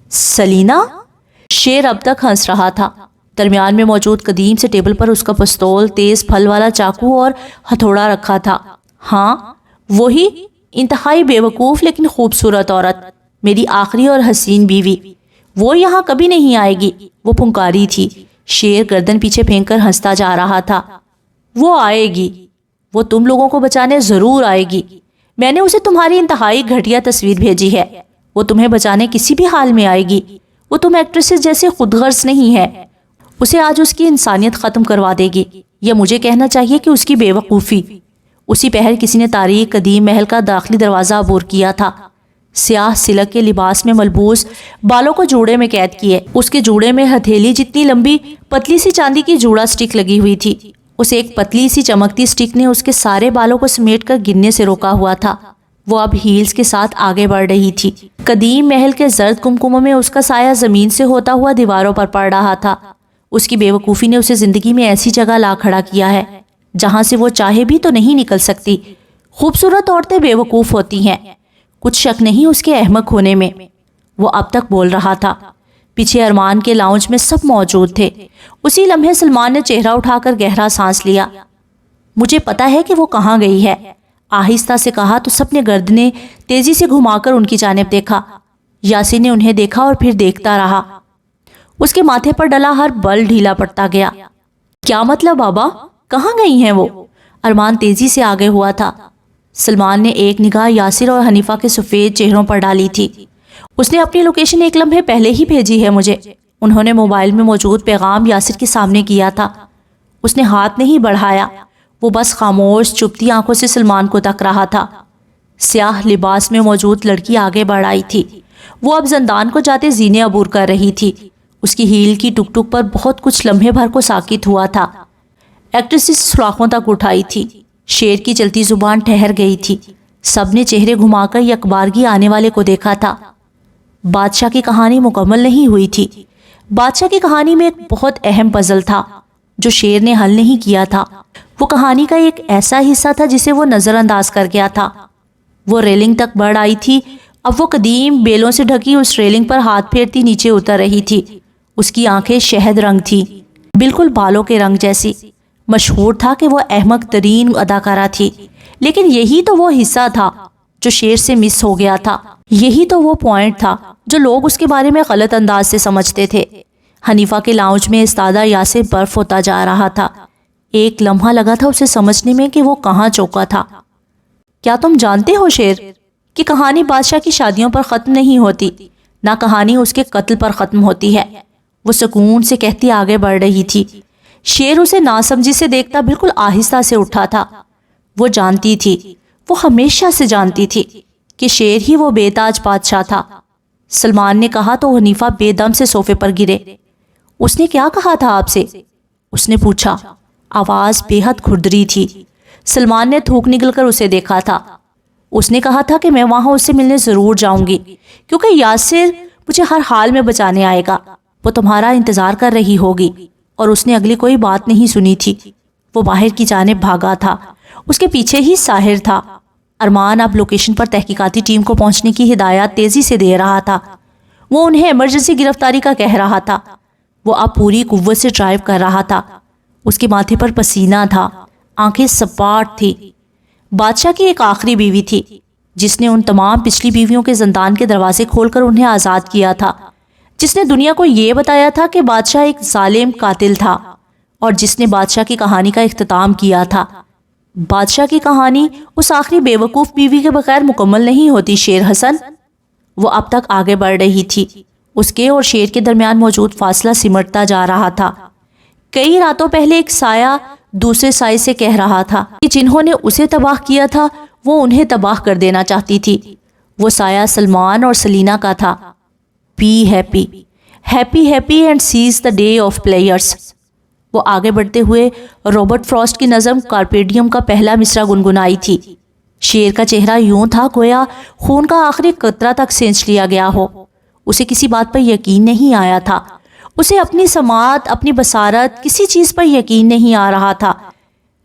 سلینا؟ شیر اب تک ہنس رہا تھا۔ درمیان میں موجود قدیم سے ٹیبل پر اس کا پستول، تیز پھل والا چاقو اور ہتھوڑا رکھا تھا۔ ہاں وہی انتہائی بے وقوف لیکن خوبصورت عورت، میری آخری اور حسین بیوی۔ وہ یہاں کبھی نہیں آئے گی، وہ پھنکاری تھی۔ شیر گردن پیچھے پھینک کر ہنستا جا رہا تھا۔ وہ آئے گی، وہ تم لوگوں کو بچانے ضرور آئے گی۔ میں نے اسے تمہاری انتہائی گھٹیا تصویر بھیجی ہے، وہ تمہیں بچانے کسی بھی حال میں آئے گی۔ وہ تم ایکٹریسز جیسے خود غرض نہیں ہے۔ اسے آج اس کی انسانیت ختم کروا دے گی، یا مجھے کہنا چاہیے کہ اس کی بے وقوفی۔ اسی پہر کسی نے تاریخ قدیم محل کا داخلی دروازہ عبور کیا تھا۔ سیاہ سلک کے لباس میں ملبوس، بالوں کو جوڑے میں قید کیے، اس کے جوڑے میں ہتھیلی جتنی لمبی پتلی سی چاندی کی جوڑا سٹک لگی ہوئی تھی۔ اس ایک پتلی سی چمکتی سٹک نے اس کے سارے بالوں کو سمیٹ کر گرنے سے روکا ہوا تھا۔ وہ اب ہیلز کے ساتھ آگے بڑھ رہی تھی۔ قدیم محل کے زرد کمکموں میں اس کا سایہ زمین سے ہوتا ہوا دیواروں پر پڑ رہا تھا۔ اس کی بے وقوفی نے اسے زندگی میں ایسی جگہ لا کھڑا کیا ہے جہاں سے وہ چاہے بھی تو نہیں نکل سکتی۔ خوبصورت عورتیں بے وقوف ہوتی ہیں، کچھ شک نہیں اس کے احمق ہونے میں۔ وہ اب تک بول رہا تھا۔ پیچھے ارمان کے لاؤنج میں سب موجود تھے۔ اسی لمحے سلمان نے چہرہ اٹھا کر گہرا سانس لیا۔ مجھے پتا ہے کہ وہ کہاں گئی ہے، آہستہ سے کہا تو سب نے گردنیں تیزی سے گھما کر ان کی جانب دیکھا۔ یاسر نے انہیں دیکھا اور پھر دیکھتا رہا۔ اس کے ماتھے پر ڈلا ہر بل ڈھیلا پڑتا گیا۔ کیا مطلب بابا؟ کہاں گئی ہیں وہ؟ ارمان تیزی سے آگے ہوا تھا۔ سلمان نے ایک نگاہ یاسر اور حنیفہ کے سفید چہروں پر ڈالی تھی۔ اس نے اپنی لوکیشن ایک لمحے پہلے ہی بھیجی ہے مجھے۔ انہوں نے موبائل میں موجود پیغام یاسر کے سامنے کیا تھا۔ اس نے ہاتھ نہیں بڑھایا، وہ بس خاموش چپتی آنکھوں سے سلمان کو تک رہا تھا۔ سیاہ لباس میں موجود لڑکی آگے بڑھ آئی تھی۔ وہ اب زندان کو جاتے زینے عبور کر رہی تھی۔ اس کی ہیل کی ٹک ٹک پر بہت کچھ لمحے بھر کو ساکت ہوا تھا۔ ایکٹریس سلاخوں تک اٹھائی تھی۔ شیر کی چلتی زبان ٹھہر گئی تھی۔ سب نے چہرے گھما کر یکبارگی آنے والے کو دیکھا تھا۔ بادشاہ کی کہانی مکمل نہیں ہوئی تھی۔ بادشاہ کی کہانی میں ایک بہت اہم پزل تھا جو شیر نے حل نہیں کیا تھا۔ وہ کہانی کا ایک ایسا حصہ تھا جسے وہ نظر انداز کر گیا تھا۔ وہ ریلنگ تک بڑھ آئی تھی۔ اب وہ قدیم بیلوں سے ڈھکی اس ریلنگ پر ہاتھ پھیرتی نیچے اتر رہی تھی۔ اس کی آنکھیں شہد رنگ تھی، بالکل بالوں کے رنگ جیسی۔ مشہور تھا کہ وہ احمق ترین اداکارہ تھی، لیکن یہی تو وہ حصہ تھا جو شیر سے مس ہو گیا تھا۔ یہی تو وہ پوائنٹ تھا جو لوگ اس کے بارے میں غلط انداز سے سمجھتے تھے۔ حنیفہ کے لاؤنج میں استادہ یاسر برف ہوتا جا رہا تھا۔ ایک لمحہ لگا تھا اسے سمجھنے میں کہ وہ کہاں چوکا تھا۔ کیا تم جانتے ہو شیر کہ کہانی بادشاہ کی شادیوں پر ختم نہیں ہوتی، نہ کہانی اس کے قتل پر ختم ہوتی ہے؟ وہ سکون سے کہتی آگے بڑھ رہی تھی۔ شیر اسے ناسمجھی سے دیکھتا بالکل آہستہ سے اٹھا تھا۔ وہ جانتی تھی، وہ ہمیشہ سے جانتی تھی کہ شیر ہی وہ بے تاج بادشاہ تھا۔ سلمان نے کہا تو حنیفہ بے دم سے صوفے پر گرے۔ اس نے کیا کہا تھا آپ سے؟ اس نے پوچھا۔ آواز بے حد کھردری تھی۔ سلمان نے تھوک نگل کر اسے دیکھا تھا۔ اس نے کہا تھا کہ میں وہاں اس سے ملنے ضرور جاؤں گی کیونکہ یاسر مجھے ہر حال میں بچانے آئے گا، وہ تمہارا انتظار کر رہی ہوگی۔ اور اس نے اگلی کوئی بات نہیں سنی تھی، وہ باہر کی جانب بھاگا تھا۔ اس کے پیچھے ہی ساحر تھا۔ ارمان اب لوکیشن پر تحقیقاتی ٹیم کو پہنچنے کی ہدایات تیزی سے دے رہا تھا۔ وہ انہیں ایمرجنسی گرفتاری کا کہہ رہا تھا۔ وہ اب پوری قوت سے ڈرائیو کر رہا تھا۔ اس کے ماتھے پر پسینہ تھا، آنکھیں سپاٹ تھی۔ بادشاہ کی ایک آخری بیوی تھی جس نے ان تمام پچھلی بیویوں کے زندان کے دروازے کھول کر انہیں آزاد کیا تھا، جس نے دنیا کو یہ بتایا تھا کہ بادشاہ ایک ظالم قاتل تھا، اور جس نے بادشاہ کی کہانی کا اختتام کیا تھا۔ بادشاہ کی کہانی اس آخری بے وقوف بیوی کے بغیر مکمل نہیں ہوتی شیر حسن۔ وہ اب تک آگے بڑھ رہی تھی، اس کے اور شیر کے درمیان موجود فاصلہ سمٹتا جا رہا تھا۔ کئی راتوں پہلے ایک سایہ دوسرے سائے سے کہہ رہا تھا کہ جنہوں نے اسے تباہ کیا تھا وہ انہیں تباہ کر دینا چاہتی تھی۔ وہ سایہ سلمان اور سلینا کا تھا۔ Be happy, happy happy and says the day of players. وہ آگے بڑھتے ہوئے رابرٹ فراسٹ کی نظم کارپیڈیم کا پہلا مصرع گنگنائی تھی۔ شیر کا چہرہ یوں تھا گویا خون کا آخری قطرہ تک سینچ لیا گیا ہو۔ اسے کسی بات پر یقین نہیں آیا تھا، اسے اپنی سماعت، اپنی بصارت، کسی چیز پر یقین نہیں آ رہا تھا۔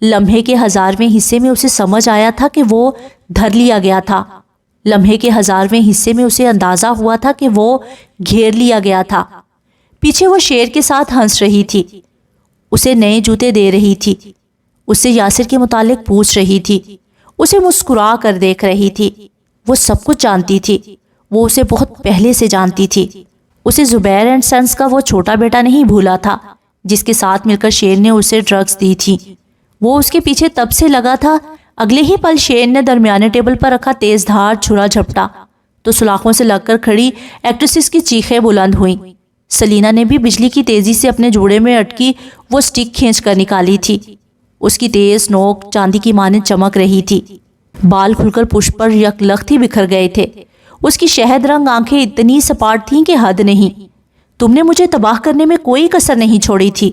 لمحے کے 1000ویں حصے میں اسے سمجھ آیا تھا کہ وہ دھر لیا گیا تھا۔ لمحے کے 1000ویں حصے میں اسے اندازہ ہوا تھا کہ وہ گھیر لیا گیا تھا۔ پیچھے وہ شیر کے ساتھ ہنس رہی تھی، اسے نئے جوتے دے رہی تھی، اس سے یاسر کے متعلق پوچھ رہی تھی، اسے مسکرا کر دیکھ رہی تھی۔ وہ سب کچھ جانتی تھی، وہ اسے بہت پہلے سے جانتی تھی۔ اسے زبیر اینڈ سنس کا وہ چھوٹا بیٹا نہیں بھولا تھا جس کے ساتھ مل کر شیر نے اسے ڈرگز دی تھی۔ وہ اس کے پیچھے تب سے لگا تھا۔ اگلے ہی پل شیر نے درمیانے ٹیبل پر رکھا تیز دھار چھرا جھپٹا تو سلاخوں سے لگ کر کھڑی ایکٹریسز کی چیخیں بلند ہوئیں۔ سلینا نے بھی بجلی کی تیزی سے اپنے جوڑے میں اٹکی وہ سٹک کھینچ کر نکالی تھی۔ اس کی تیز نوک چاندی کی مانند چمک رہی تھی۔ بال کھل کر پشت پر یک لخت ہی بکھر گئے تھے۔ اس کی شہد رنگ آنکھیں اتنی سپاٹ تھیں کہ حد نہیں۔ تم نے مجھے تباہ کرنے میں کوئی کسر نہیں چھوڑی تھی۔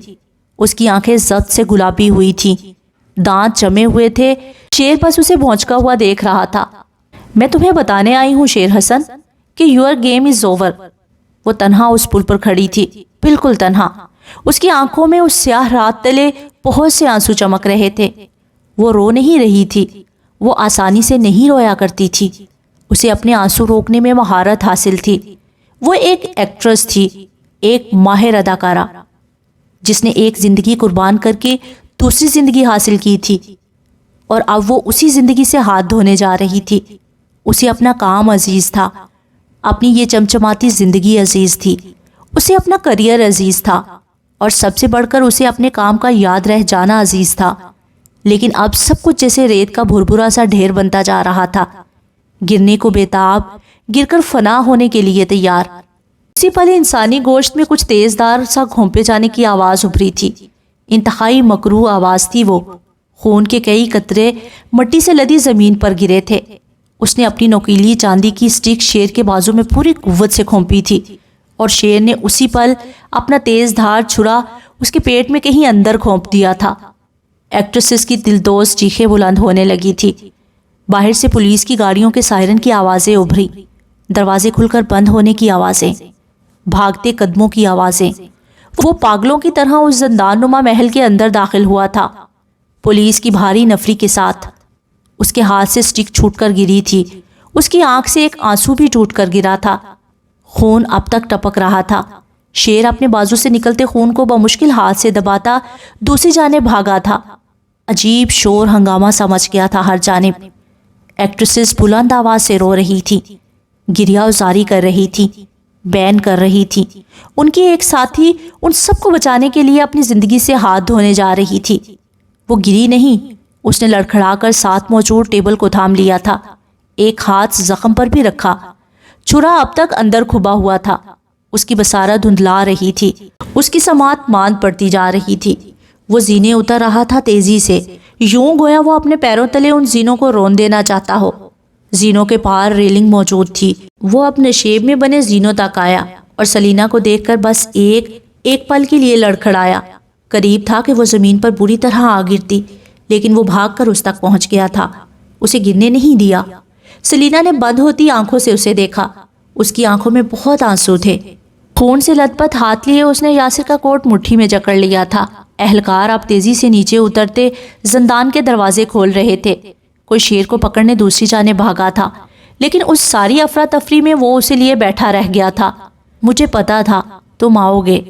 اس کی آنکھیں زد سے گلابی ہوئی تھیں، دانت جمے ہوئے تھے۔ شیر بس اسے بھونچکا ہوا دیکھ رہا تھا۔ میں تمہیں بتانے آئی ہوں شیر حسن کہ یور گیم از اوور۔ وہ تنہا اس پل پر کھڑی تھی، بالکل تنہا۔ اس کی آنکھوں میں اس سیاہ رات تلے بہت سے آنسو چمک رہے تھے۔ وہ رو نہیں رہی تھی، وہ آسانی سے نہیں رویا کرتی تھی۔ اسے اپنے آنسو روکنے میں مہارت حاصل تھی۔ وہ ایک ایکٹریس تھی، ایک ماہر اداکارہ، جس نے ایک زندگی قربان کر کے دوسری زندگی حاصل کی تھی، اور اب وہ اسی زندگی سے ہاتھ دھونے جا رہی تھی۔ اسے اپنا کام عزیز تھا، اپنی یہ چمچماتی زندگی عزیز تھی، اسے اپنا کریئر عزیز تھا، اور سب سے بڑھ کر اسے اپنے کام کا یاد رہ جانا عزیز تھا۔ لیکن اب سب کچھ جیسے ریت کا بھربھرا سا ڈھیر بنتا جا رہا تھا، گرنے کو بےتاب، گر کر فنا ہونے کے لیے تیار۔ اسی پل انسانی گوشت میں کچھ تیز دار سا گھونپے جانے کی آواز ابھری تھی۔ انتہائی مکروہ آواز تھی وہ۔ خون کے کئی قطرے مٹی سے لدی زمین پر گرے تھے۔ اس نے اپنی نوکیلی چاندی کی سٹک شیر کے بازو میں پوری قوت سے کھونپی تھی، اور شیر نے اسی پل اپنا تیز دھار چھرا اس کے پیٹ میں کہیں اندر کھونپ دیا تھا۔ ایکٹریسز کی دلدوز چیخیں بلند ہونے لگی تھی۔ باہر سے پولیس کی گاڑیوں کے سائرن کی آوازیں ابھری، دروازے کھل کر بند ہونے کی آوازیں، بھاگتے قدموں کی آوازیں۔ وہ پاگلوں کی طرح اس زندان نما محل کے اندر داخل ہوا تھا، پولیس کی بھاری نفری کے ساتھ۔ اس کے ہاتھ سے سٹک چھوٹ کر گری تھی، اس کی آنکھ سے ایک آنسو بھی ٹوٹ کر گرا تھا۔ خون اب تک ٹپک رہا تھا۔ شیر اپنے بازو سے نکلتے خون کو بمشکل ہاتھ سے دباتا دوسری جانب بھاگا تھا۔ عجیب شور ہنگامہ سمجھ گیا تھا ہر جانب۔ ایکٹریسز بلند آواز سے رو رہی تھی، گریہ ازاری کر رہی تھی، بین کر رہی تھی۔ ان کی ایک ساتھی ان سب کو بچانے کے لیے اپنی زندگی سے ہاتھ دھونے جا رہی تھی۔ وہ گری نہیں، اس نے لڑکھڑا کر ساتھ موجود ٹیبل کو تھام لیا تھا، ایک ہاتھ زخم پر بھی رکھا۔ چھرا اب تک اندر کھبا ہوا تھا، اس کی بصارت دھندلا رہی تھی، اس کی سماعت ماند پڑتی جا رہی تھی۔ وہ زینے اتر رہا تھا تیزی سے، یوں گویا وہ اپنے پیروں تلے ان زینوں کو رون دینا چاہتا ہو۔ زینوں کے پار ریلنگ موجود تھی۔ وہ اب نشیب میں بنے زینوں تک آیا اور سلینا کو دیکھ کر بس ایک پل کے لیے لڑکھڑایا۔ قریب تھا کہ وہ زمین پر بری طرح آ گرتی، لیکن وہ بھاگ کر اس تک پہنچ گیا تھا، اسے گرنے نہیں دیا۔ سلینا نے بند ہوتی آنکھوں سے اسے دیکھا، اس کی آنکھوں میں بہت آنسو تھے۔ خون سے لت پت ہاتھ لیے اس نے یاسر کا کوٹ مٹھی میں جکڑ لیا تھا۔ اہلکار اب تیزی سے نیچے اترتے زندان کے دروازے کھول رہے تھے۔ کوئی شیر کو پکڑنے دوسری جانب بھاگا تھا، لیکن اس ساری افراتفری میں وہ اسے لیے بیٹھا رہ گیا تھا۔ مجھے پتا تھا تم آؤ گے۔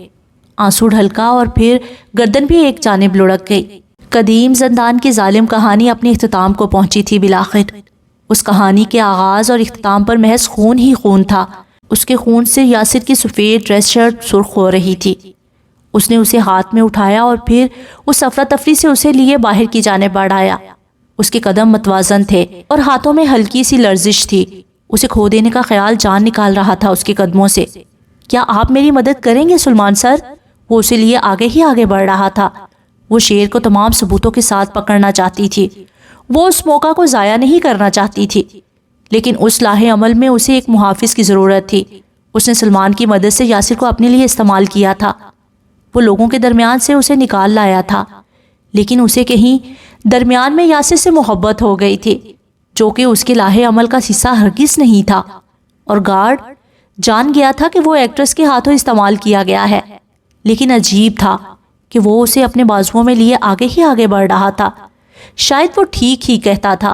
آنسو ڈھلکا اور پھر گردن بھی ایک جانب لڑک گئی۔ قدیم زندان کی ظالم کہانی اپنے اختتام کو پہنچی تھی بالآخر۔ اس کہانی کے آغاز اور اختتام پر محض خون ہی خون تھا۔ اس کے خون سے یاسر کی سفید ڈریس شرٹ سرخ ہو رہی تھی۔ اس نے اسے ہاتھ میں اٹھایا اور پھر اس افراتفری سے اسے لیے باہر کی جانب بڑھایا۔ اس کے قدم متوازن تھے اور ہاتھوں میں ہلکی سی لرزش تھی۔ اسے کھو دینے کا خیال جان نکال رہا تھا اس کے قدموں سے۔ کیا آپ میری مدد کریں گے سلمان سر؟ وہ اسے لیے آگے ہی آگے بڑھ رہا تھا۔ وہ شیر کو تمام ثبوتوں کے ساتھ پکڑنا چاہتی تھی۔ وہ اس موقع کو ضائع نہیں کرنا چاہتی تھی، لیکن اس لاہے عمل میں اسے ایک محافظ کی ضرورت تھی۔ اس نے سلمان کی مدد سے یاسر کو اپنے لیے استعمال کیا تھا۔ وہ لوگوں کے درمیان سے اسے نکال لایا تھا، لیکن اسے کہیں درمیان میں یاسر سے محبت ہو گئی تھی، جو کہ اس کے لاہے عمل کا حصہ ہرگز نہیں تھا۔ اور گارڈ جان گیا تھا کہ وہ ایکٹریس کے ہاتھوں استعمال کیا گیا ہے، لیکن عجیب تھا کہ وہ اسے اپنے بازوؤں میں لیے آگے ہی آگے بڑھ رہا تھا۔ شاید وہ ٹھیک ہی کہتا تھا۔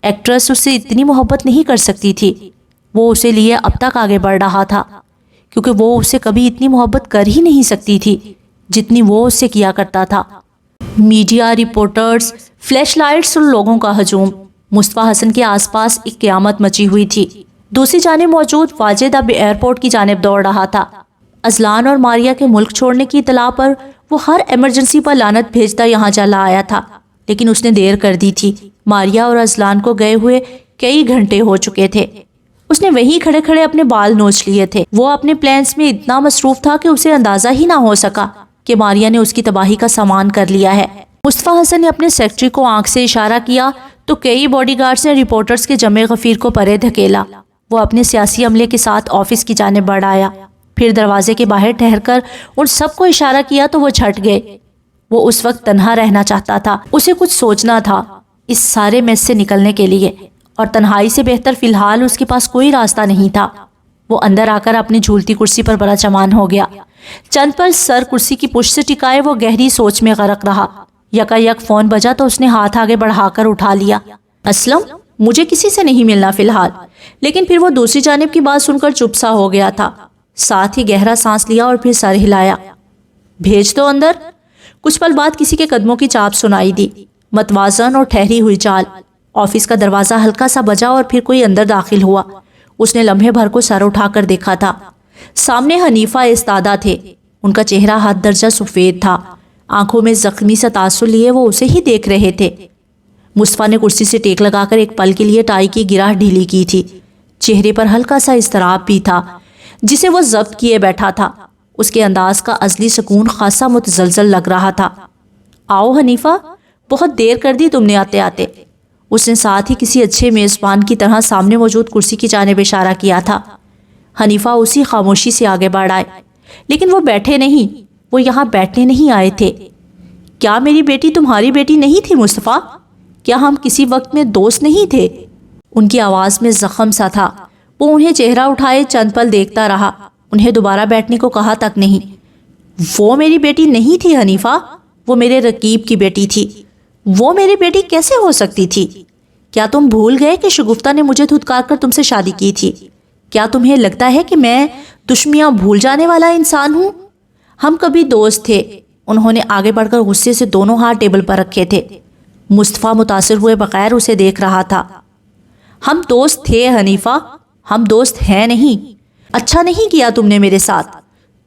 ایکٹریس اس سے اتنی محبت نہیں کر سکتی تھی۔ وہ اسے لیے اب تک آگے بڑھ رہا تھا، کیونکہ وہ اس سے کبھی اتنی محبت کر ہی نہیں سکتی تھی جتنی وہ اس سے کیا کرتا تھا۔ میڈیا، رپورٹرز، فلیش لائٹس اور لوگوں کا ہجوم۔ مصطفیٰ حسن کے آس پاس ایک قیامت مچی ہوئی تھی۔ دوسری جانب موجود واجد اب ایئرپورٹ کی جانب دوڑ رہا تھا۔ ازلان اور ماریا کے ملک چھوڑنے کی اطلاع پر وہ ہر ایمرجنسی پر لعنت بھیجتا یہاں چلا آیا تھا، لیکن اس نے دیر کر دی تھی۔ ماریا اور ازلان کو گئے ہوئے کئی گھنٹے ہو چکے تھے۔ اس نے وہیں کھڑے کھڑے اپنے بال نوچ لیے تھے۔ وہ اپنے پلانز میں اتنا مصروف تھا کہ اسے اندازہ ہی نہ ہو سکا کہ ماریا نے اس کی تباہی کا سامان کر لیا ہے۔ مصطفیٰ حسن نے اپنے سیکرٹری کو آنکھ سے اشارہ کیا تو کئی باڈی گارڈز نے رپورٹرز کے جمع غفیر کو پرے دھکیلا۔ وہ اپنے سیاسی عملے کے ساتھ آفس کی جانب بڑھ آیا، پھر دروازے کے باہر ٹھہر کر ان سب کو اشارہ کیا تو وہ چھٹ گئے۔ وہ اس وقت تنہا رہنا چاہتا تھا۔ اسے کچھ سوچنا تھا اس سارے میس سے نکلنے کے لیے، اور تنہائی سے بہتر فی الحال اس کے پاس کوئی راستہ نہیں تھا۔ وہ اندر آ کر اپنی جھولتی کرسی پر بڑا چمان ہو گیا۔ چند پل سر کرسی کی پشت سے ٹکائے وہ گہری سوچ میں غرق رہا۔ یکا یک فون بجا تو اس نے ہاتھ آگے بڑھا کر اٹھا لیا۔ اسلم، مجھے کسی سے نہیں ملنا فی الحال۔ لیکن پھر وہ دوسری جانب کی بات سن کر چپ سا ہو گیا تھا، ساتھ ہی گہرا سانس لیا اور پھر سر ہلایا۔ بھیج دو اندر۔ کچھ پل بعد کسی کے قدموں کی چاپ سنائی دی، متوازن اور ٹھہری ہوئی چال۔ آفس کا دروازہ ہلکا سا بجا اور پھر کوئی اندر داخل ہوا۔ اس نے لمحے بھر کو سر اٹھا کر دیکھا تھا۔ سامنے حنیفہ استادہ تھے۔ ان کا چہرہ حد درجہ سفید تھا، آنکھوں میں زخمی سا تاثر لیے وہ اسے ہی دیکھ رہے تھے۔ مصطفیٰ نے کرسی سے ٹیک لگا کر ایک پل کے لیے ٹائی کی گرہ ڈھیلی کی تھی۔ چہرے پر ہلکا سا اضطراب بھی تھا جسے وہ ضبط کیے بیٹھا تھا۔ اس کے انداز کا ازلی سکون خاصا متزلزل لگ رہا تھا۔ آؤ حنیفہ، بہت دیر کر دی تم نے آتے آتے۔ اس نے ساتھ ہی کسی اچھے میزبان کی طرح سامنے موجود کرسی کی جانب اشارہ کیا تھا۔ حنیفہ اسی خاموشی سے آگے بڑھ آئے۔ لیکن وہ بیٹھے نہیں، وہ یہاں بیٹھنے نہیں آئے تھے۔ کیا میری بیٹی تمہاری بیٹی نہیں تھی مصطفیٰ؟ کیا ہم کسی وقت میں دوست نہیں تھے؟ ان کی آواز میں زخم سا تھا۔ وہ انہیں چہرہ اٹھائے چند پل دیکھتا رہا، انہیں دوبارہ بیٹھنے کو کہا تک نہیں۔ وہ میری بیٹی نہیں تھی حنیفہ، وہ میرے رقیب کی بیٹی تھی۔ وہ میری بیٹی کیسے ہو سکتی تھی؟ کیا تم بھول گئے کہ شگفتہ نے مجھے دھتکار کر تم سے شادی کی تھی؟ کیا تمہیں لگتا ہے کہ میں دشمنیاں بھول جانے والا انسان ہوں؟ ہم کبھی دوست تھے۔ انہوں نے آگے بڑھ کر غصے سے دونوں ہاتھ ٹیبل پر رکھے تھے۔ مصطفیٰ متاثر ہوئے بغیر اسے دیکھ رہا تھا۔ ہم دوست تھے حنیفہ، ہم دوست ہیں نہیں۔ اچھا نہیں کیا تم نے میرے ساتھ۔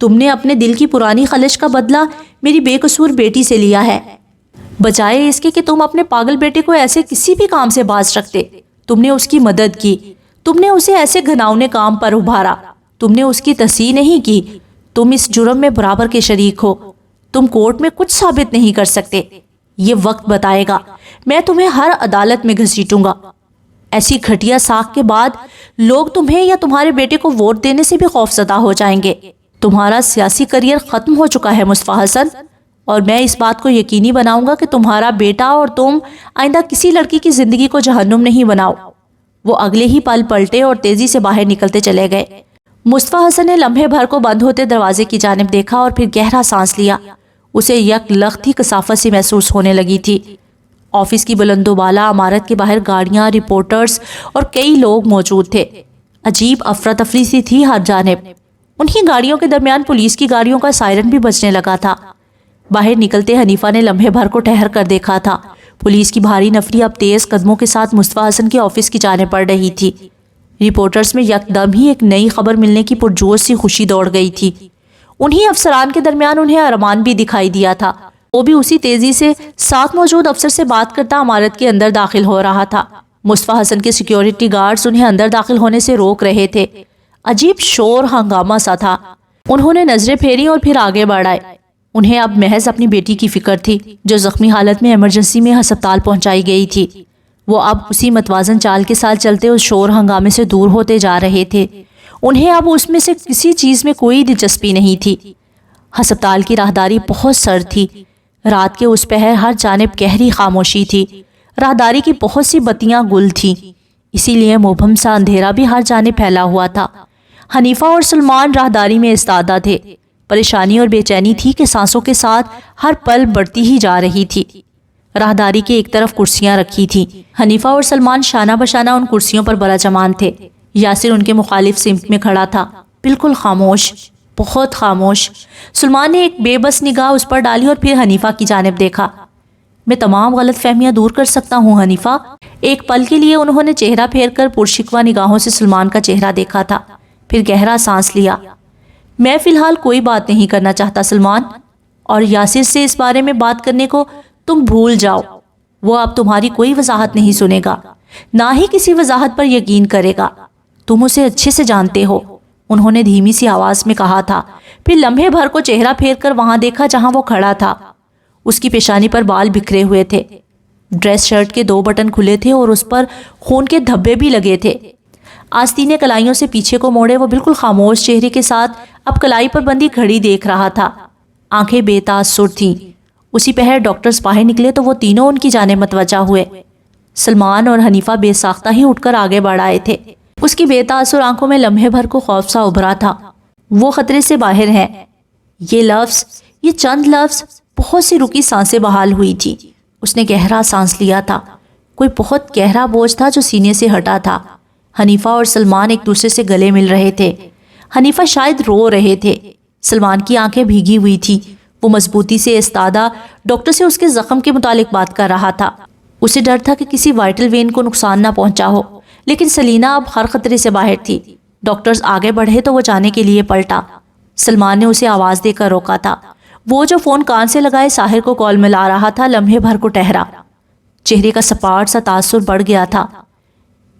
تم نے اپنے دل کی پرانی خلش کا بدلہ میری بے قصور بیٹی سے لیا ہے، بجائے اس کے کہ تم اپنے پاگل بیٹے کو ایسے کسی بھی کام سے باز رکھتے۔ تم نے اس کی مدد کی، تم نے اسے ایسے گھناؤنے کام پر ابھارا، تم نے اس کی تصحیح نہیں کی۔ تم اس جرم میں برابر کے شریک ہو۔ تم کورٹ میں کچھ ثابت نہیں کر سکتے۔ یہ وقت بتائے گا، میں تمہیں ہر عدالت میں گھسیٹوں گا۔ ایسی گھٹیا ساکھ کے بعد لوگ تمہیں یا تمہارے بیٹے کو ووٹ دینے سے بھی خوفزدہ ہو جائیں گے۔ تمہارا سیاسی کریئر ختم ہو چکا ہے مصطفیٰ حسن۔ اور میں اس بات کو یقینی بناؤں گا کہ تمہارا بیٹا اور تم آئندہ کسی لڑکی کی زندگی کو جہنم نہیں بناؤ۔ وہ اگلے ہی پل پلٹے اور تیزی سے باہر نکلتے چلے گئے۔ مصطفیٰ حسن نے لمحے بھر کو بند ہوتے دروازے کی جانب دیکھا اور پھر گہرا سانس لیا۔ اسے یک لخت ہی کثافت سی محسوس ہونے لگی تھی۔ آفس کی بلند و بالا عمارت کے باہر گاڑیاں، رپورٹرز اور کئی لوگ موجود تھے۔ عجیب افراتفری سی تھی ہر جانب۔ انہی گاڑیوں کے درمیان پولیس کی گاڑیوں کا سائرن بھی بجنے لگا تھا۔ باہر نکلتے حنیفہ نے لمحے بھر کو ٹھہر کر دیکھا تھا۔ پولیس کی بھاری نفری اب تیز قدموں کے ساتھ مصطفیٰ حسن کے آفس کی جانب بڑھ رہی تھی۔ رپورٹرز میں یکدم ہی ایک نئی خبر ملنے کی پرجوش سی خوشی دوڑ گئی تھی۔ انہی افسران کے درمیان انہیں ارمان بھی دکھائی دیا تھا۔ وہ بھی اسی تیزی سے ساتھ موجود افسر سے بات کرتا عمارت کے اندر داخل ہو رہا تھا۔ مصطفیٰ حسن کے سیکیورٹی گارڈز انہیں اندر داخل ہونے سے روک رہے تھے۔ عجیب شور ہنگامہ سا تھا۔ انہوں نے نظریں پھیری اور پھر آگے بڑھائے۔ انہیں اب محض اپنی بیٹی کی فکر تھی جو زخمی حالت میں ایمرجنسی میں ہسپتال پہنچائی گئی تھی۔ وہ اب اسی متوازن چال کے ساتھ چلتے اس شور ہنگامے سے دور ہوتے جا رہے تھے۔ انہیں اب اس میں سے کسی چیز میں کوئی دلچسپی نہیں تھی۔ ہسپتال کی راہداری بہت سرد تھی۔ رات کے اس پہر ہر جانب گہری خاموشی تھی۔ راہداری کی بہت سی بتیاں گل تھیں، اسی لیے مبہم سا اندھیرا بھی ہر جانب پھیلا ہوا تھا۔ حنیفہ اور سلمان راہداری میں استادہ تھے۔ پریشانی اور بے چینی تھی کہ سانسوں کے ساتھ ہر پل بڑھتی ہی جا رہی تھی۔ راہداری کے ایک طرف کرسیاں رکھی تھیں۔ حنیفہ اور سلمان شانہ بشانہ ان کرسیوں پر براجمان تھے۔ یاسر ان کے مخالف سمت میں کھڑا تھا، بالکل خاموش، بہت خاموش۔ سلمان نے ایک بے بس نگاہ اس پر ڈالی اور پھر حنیفہ کی جانب دیکھا۔ میں تمام غلط فہمیاں دور کر سکتا ہوں حنیفہ۔ ایک پل کے لیے انہوں نے چہرہ پھیر کر پرشکوہ نگاہوں سے سلمان کا چہرہ دیکھا تھا، پھر گہرا سانس لیا۔ میں فی الحال کوئی بات نہیں کرنا چاہتا سلمان، اور یاسر سے اس بارے میں بات کرنے کو تم بھول جاؤ۔ وہ اب تمہاری کوئی وضاحت نہیں سنے گا، نہ ہی کسی وضاحت پر یقین کرے گا۔ تم اسے اچھے سے جانتے ہو، انہوں نے دھیمی سی آواز میں کہا تھا، پھر لمحے بھر کو چہرہ پھیر کر وہاں دیکھا جہاں وہ کھڑا تھا۔ اس کی پیشانی پر بال بکھرے ہوئے تھے، ڈریس شرٹ کے 2 بٹن کھلے تھے اور اس پر خون کے دھبے بھی لگے تھے۔ آستینے کلائیوں سے پیچھے کو موڑے وہ بالکل خاموش چہرے کے ساتھ اب کلائی پر بندی گھڑی دیکھ رہا تھا۔ آنکھیں بے تاثر تھیں۔ اسی پہر ڈاکٹرز باہر نکلے تو وہ تینوں ان کی جانب متوجہ ہوئے۔ سلمان اور حنیفہ بے ساختہ ہی اٹھ کر آگے بڑھ آئے تھے۔ اس کی بے تاثر آنکھوں میں لمحے بھر کو خوف سا ابھرا تھا۔ وہ خطرے سے باہر ہیں۔ یہ لفظ، یہ چند لفظ، بہت سی رکی سانسیں بحال ہوئی تھی۔ اس نے گہرا سانس لیا تھا۔ کوئی بہت گہرا بوجھ تھا جو سینے سے ہٹا تھا۔ حنیفہ اور سلمان ایک دوسرے سے گلے مل رہے تھے۔ حنیفہ شاید رو رہے تھے۔ سلمان کی آنکھیں بھیگی ہوئی تھی۔ وہ مضبوطی سے استادہ ڈاکٹر سے اس کے زخم کے متعلق بات کر رہا تھا۔ اسے ڈر تھا کہ کسی وائٹل وین کو نقصان نہ پہنچا ہو، لیکن سلینا اب ہر خطرے سے باہر تھی۔ ڈاکٹرز آگے بڑھے تو وہ جانے کے لیے پلٹا۔ سلمان نے اسے آواز دے کر روکا تھا۔ وہ جو فون کان سے لگائے ساحر کو کال ملا رہا تھا لمحے بھر کو ٹھہرا۔ چہرے کا سپاٹ سا تاثر بڑھ گیا تھا۔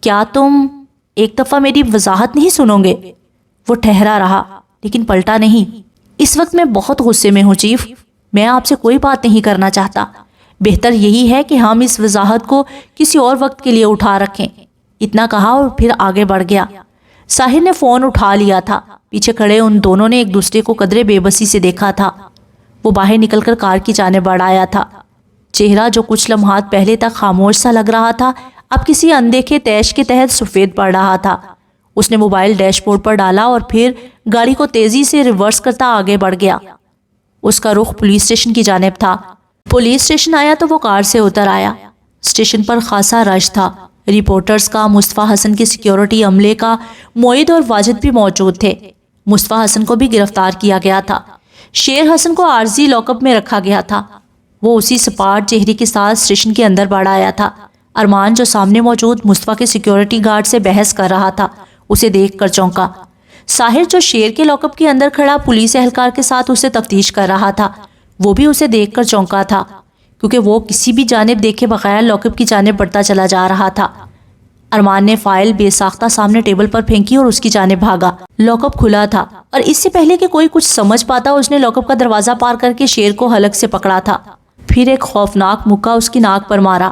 کیا تم ایک دفعہ میری وضاحت نہیں سنو گے؟ وہ ٹھہرا رہا لیکن پلٹا نہیں۔ اس وقت میں بہت غصے میں ہوں چیف، میں آپ سے کوئی بات نہیں کرنا چاہتا۔ بہتر یہی ہے کہ ہم اس وضاحت کو کسی اور وقت کے لیے اٹھا رکھیں۔ اتنا کہا اور پھر آگے بڑھ گیا۔ ساحر نے فون اٹھا لیا تھا۔ پیچھے کھڑے ان دونوں نے ایک دوسرے کو قدرے بے بسی سے دیکھا تھا۔ وہ باہر نکل کر کار کی جانب بڑھ آیا تھا۔ چہرہ جو کچھ لمحات پہلے تک خاموش سا لگ رہا تھا اب کسی اندیکھے تیش کے تحت سفید پڑ رہا تھا۔ اس نے موبائل ڈیش بورڈ پر ڈالا اور پھر گاڑی کو تیزی سے ریورس کرتا آگے بڑھ گیا۔ اس کا رخ پولیس اسٹیشن کی جانب تھا۔ پولیس اسٹیشن آیا تو وہ کار سے اتر آیا۔ اسٹیشن پر خاصا رش تھا۔ رپورٹرز کا، مصطفیٰ حسن کے سیکیورٹی عملے کا، معید اور واجد بھی موجود تھے۔ مصطفیٰ حسن کو بھی گرفتار کیا گیا تھا۔ شیر حسن کو عارضی لاک اپ میں رکھا گیا تھا۔ وہ اسی سپاٹ چہرے کے ساتھ اسٹیشن کے اندر بڑھ آیا تھا۔ ارمان جو سامنے موجود مصطفیٰ کے سیکیورٹی گارڈ سے بحث کر رہا تھا اسے دیکھ کر چونکا۔ ساحر جو شیر کے لاک اپ کے اندر کھڑا پولیس اہلکار کے ساتھ اسے تفتیش کر رہا تھا وہ بھی اسے دیکھ کر چونکا تھا، کیونکہ وہ کسی بھی جانب دیکھے بغیر لاک اپ کی جانب بڑھتا چلا جا رہا تھا۔ ارمان نے فائل بے ساختہ سامنے ٹیبل پر پھینکی اور اس کی جانب بھاگا۔ لاک اپ کھلا تھا اور اس سے پہلے کہ کوئی کچھ سمجھ پاتا اس نے لاک اپ کا دروازہ پار کر کے شیر کو حلق سے پکڑا تھا، پھر ایک خوفناک مکہ اس کی ناک پر مارا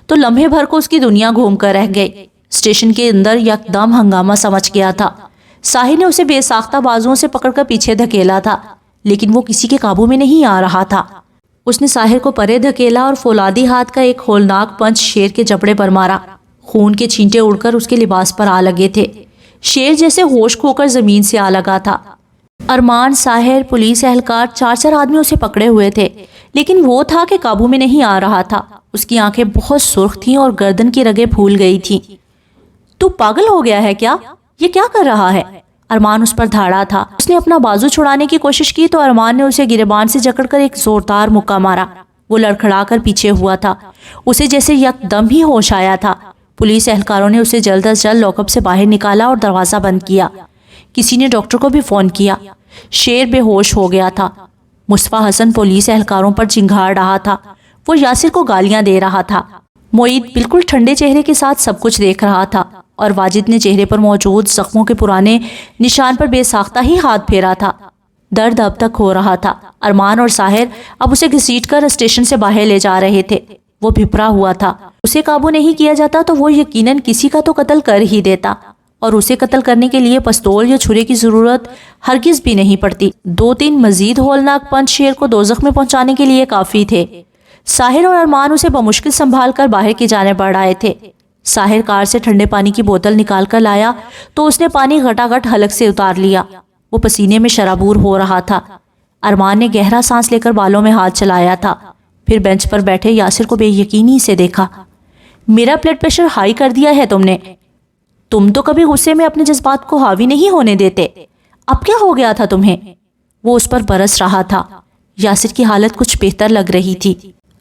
تو لمحے بھر کو اس کی دنیا گھوم کر رہ گئی۔ اسٹیشن کے اندر یکدم ہنگامہ سمچ گیا تھا۔ ساحر نے اسے بے ساختہ بازوؤں سے پکڑ کر پیچھے دھکیلا تھا لیکن وہ کسی کے قابو میں نہیں آ رہا تھا۔ اس نے ساحر کو پرے دھکیلا اور فولادی ہاتھ کا ایک ہولناک پنچ شیر کے جبڑے پر مارا۔ خون کے چھینٹے اڑ کر اس کے لباس پر آ لگے تھے۔ شیر جیسے ہوش کھو کر زمین سے آ لگا تھا۔ ارمان، ساحر، پولیس اہلکار، 4 آدمی اسے پکڑے ہوئے تھے، لیکن وہ تھا کہ قابو میں نہیں آ رہا تھا۔ اس کی آنکھیں بہت سرخ تھیں اور گردن کی رگیں پھول گئی تھیں۔ تو پاگل ہو گیا ہے کیا؟ یہ کیا کر رہا ہے؟ ارمان اس پر دھاڑا تھا۔ اس نے اپنا بازو چھڑانے کی کوشش کی تو ارمان نے اسے گریبان سے جکڑ کر ایک زوردار مکہ مارا۔ وہ لڑکھڑا کر پیچھے ہوا تھا۔ اسے جیسے یکدم ہی ہوش آیا تھا۔ پولیس اہلکاروں نے اسے جلد از جلد لاک اپ سے باہر نکالا اور دروازہ بند کیا۔ کسی نے ڈاکٹر کو بھی فون کیا۔ شیر بے ہوش ہو گیا تھا۔ مصطفیٰ حسن پولیس اہلکاروں پر چنگھاڑ رہا تھا۔ وہ یاسر کو گالیاں دے رہا تھا۔ معید بالکل ٹھنڈے چہرے کے ساتھ سب کچھ دیکھ رہا تھا اور واجد نے چہرے پر موجود زخموں کے پرانے نشان پر بے ساختہ ہی ہاتھ پھیرا تھا۔ درد اب تک ہو رہا تھا۔ ارمان اور ساحر اب اسے گھسیٹ کر اسٹیشن سے باہر لے جا رہے تھے۔ وہ بھپرا ہوا تھا۔ اسے قابو نہیں کیا جاتا تو وہ یقیناً کسی کا تو قتل کر ہی دیتا، اور اسے قتل کرنے کے لیے پستول یا چھرے کی ضرورت ہرگز بھی نہیں پڑتی۔ 2-3 مزید ہولناک پنچ شیر کو دوزخ میں پہنچانے کے لیے کافی تھے۔ ساحر اور ارمان اسے بمشکل سنبھال کر باہر کی جانب بڑھ آئے تھے۔ ساحر کار سے ٹھنڈے پانی کی بوتل نکال کر لایا تو اس نے پانی گھٹا گھٹ حلق سے اتار لیا۔ وہ پسینے میں شرابور ہو رہا تھا۔ ارمان نے گہرا سانس لے کر بالوں میں ہاتھ چلایا تھا، پھر بینچ پر بیٹھے یاسر کو بے یقینی سے دیکھا۔ میرا بلڈ پریشر ہائی کر دیا ہے تم نے۔ تم تو کبھی غصے میں اپنے جذبات کو حاوی نہیں ہونے دیتے، اب کیا ہو گیا تھا تمہیں؟ وہ اس پر برس رہا تھا۔ یاسر کی حالت کچھ بہتر لگ رہی تھی۔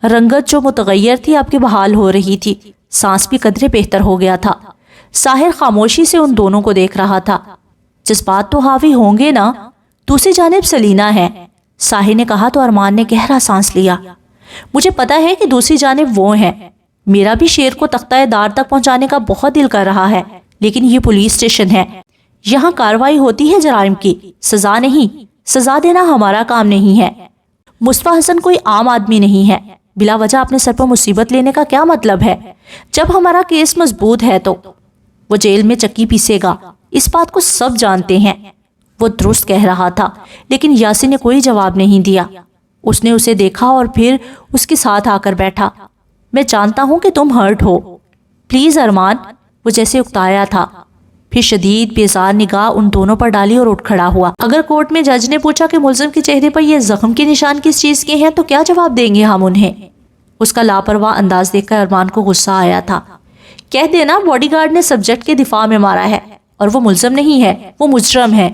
رنگت جو متغیر تھی اب کی بحال ہو رہی تھی، سانس بھی قدرے بہتر ہو گیا تھا۔ ساحر خاموشی سے ان دونوں کو دیکھ رہا تھا۔ جذبات تو حاوی ہوں گے نا، دوسری جانب سلینا ہے، ساحر نے کہا تو ارمان نے گہرا سانس لیا۔ مجھے پتا ہے کہ دوسری جانب وہ ہیں، میرا بھی شیر کو تختہ دار تک پہنچانے کا بہت دل کر رہا ہے، لیکن یہ پولیس اسٹیشن ہے، یہاں کارروائی ہوتی ہے جرائم کی، سزا نہیں۔ سزا دینا ہمارا کام نہیں ہے۔ مصطفیٰ حسن کوئی عام آدمی نہیں ہے، بلا وجہ اپنے سر پر مصیبت لینے کا کیا مطلب ہے؟ جب ہمارا کیس مضبوط ہے تو وہ جیل میں چکی پیسے گا، اس بات کو سب جانتے ہیں۔ وہ درست کہہ رہا تھا، لیکن یاسر نے کوئی جواب نہیں دیا۔ اس نے اسے دیکھا اور پھر اس کے ساتھ آ کر بیٹھا۔ میں جانتا ہوں کہ تم ہرٹ ہو، پلیز ارمان، وہ جیسے اکتایا تھا۔ پھر شدید بیزار نگاہ ان دونوں پر ڈالی اور اٹھ کھڑا ہوا۔ اگر کورٹ میں جج نے پوچھا کہ ملزم کے چہرے پر یہ زخم کے نشان کس چیز کے ہیں تو کیا جواب دیں گے ہم انہیں؟ اس کا لاپرواہ انداز دیکھ کر ارمان کو غصہ آیا تھا۔ کہہ دینا باڈی گارڈ نے سبجیکٹ کے دفاع میں مارا ہے اور وہ ملزم نہیں ہے، وہ مجرم ہے۔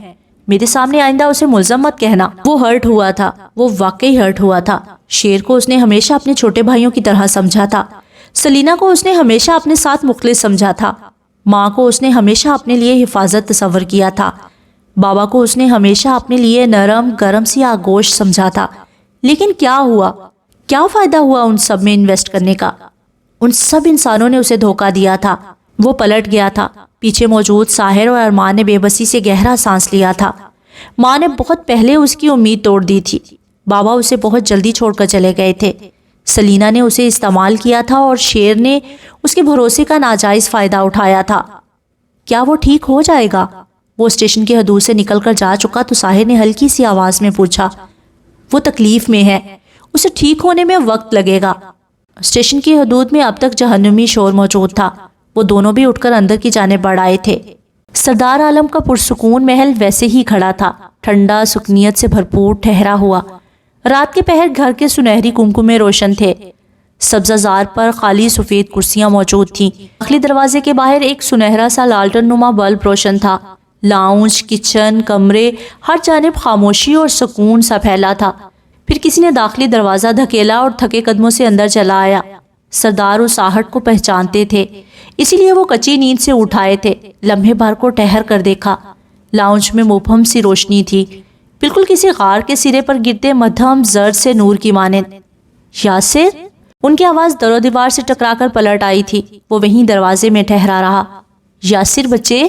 میرے سامنے آئندہ اسے ملزم مت کہنا۔ وہ ہرٹ ہوا تھا، وہ واقعی ہرٹ ہوا تھا۔ شیر کو اس نے ہمیشہ اپنے چھوٹے بھائیوں کی طرح سمجھا تھا، سلینا کو اس نے ہمیشہ اپنے ساتھ مخلص سمجھا تھا، ماں کو اس نے ہمیشہ اپنے لیے حفاظت تصور کیا تھا، بابا کو اس نے ہمیشہ اپنے لیے نرم گرم سی آگوش سمجھا تھا۔ لیکن کیا ہوا؟ کیا فائدہ ہوا ان سب میں انویسٹ کرنے کا؟ ان سب انسانوں نے اسے دھوکہ دیا تھا۔ وہ پلٹ گیا تھا۔ پیچھے موجود ساحر اور ارمان نے بے بسی سے گہرا سانس لیا تھا۔ ماں نے بہت پہلے اس کی امید توڑ دی تھی، بابا اسے بہت جلدی چھوڑ کر چلے گئے تھے، سلینا نے اسے استعمال کیا تھا اور شیر نے اس کے بھروسے کا ناجائز فائدہ اٹھایا تھا۔ کیا وہ ٹھیک ہو جائے گا؟ وہ اسٹیشن کی حدود سے نکل کر جا چکا تو ساحر نے ہلکی سی آواز میں پوچھا۔ وہ تکلیف میں ہے، اسے ٹھیک ہونے میں وقت لگے گا۔ اسٹیشن کی حدود میں اب تک جہنمی شور موجود تھا۔ وہ دونوں بھی اٹھ کر اندر کی جانب بڑھ آئے تھے۔ سردار عالم کا پرسکون محل ویسے ہی کھڑا تھا، ٹھنڈا، سکنیت سے بھرپور، ٹھہرا ہوا۔ رات کے پہر گھر کے سنہری کمکمے روشن تھے۔ سبزہ زار پر خالی سفید کرسیاں موجود تھیں۔ داخلی دروازے کے باہر ایک سنہرا سا لالٹن نما بلب روشن تھا۔ لاؤنج، کچن، کمرے، ہر جانب خاموشی اور سکون سا پھیلا تھا۔ پھر کسی نے داخلی دروازہ دھکیلا اور تھکے قدموں سے اندر چلا آیا۔ سردار اس آہٹ کو پہچانتے تھے، اسی لیے وہ کچی نیند سے اٹھائے تھے۔ لمحے بھر کو ٹہر کر دیکھا۔ لاؤنج میں مبہم سی روشنی تھی، بالکل کسی غار کے سرے پر گرتے مدھم زرد سے نور کی مانند۔ یاسر؟ ان کی آواز در و دیوار سے ٹکرا کر پلٹ آئی تھی۔ وہ وہیں دروازے میں ٹھہرا رہا۔ یاسر بچے؟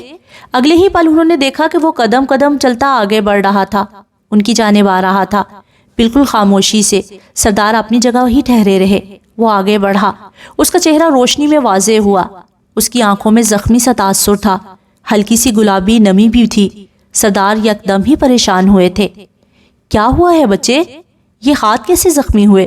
اگلے ہی پل انہوں نے دیکھا کہ وہ قدم قدم چلتا آگے بڑھ رہا تھا، ان کی جانب آ رہا تھا، بالکل خاموشی سے۔ سردار اپنی جگہ ہی ٹھہرے رہے۔ وہ آگے بڑھا، اس کا چہرہ روشنی میں واضح ہوا۔ اس کی آنکھوں میں زخمی سا تاثر تھا، ہلکی سی گلابی نمی بھی تھی۔ سردار یکدم ہی پریشان ہوئے تھے۔ کیا ہوا ہے بچے؟ یہ ہاتھ کیسے زخمی ہوئے؟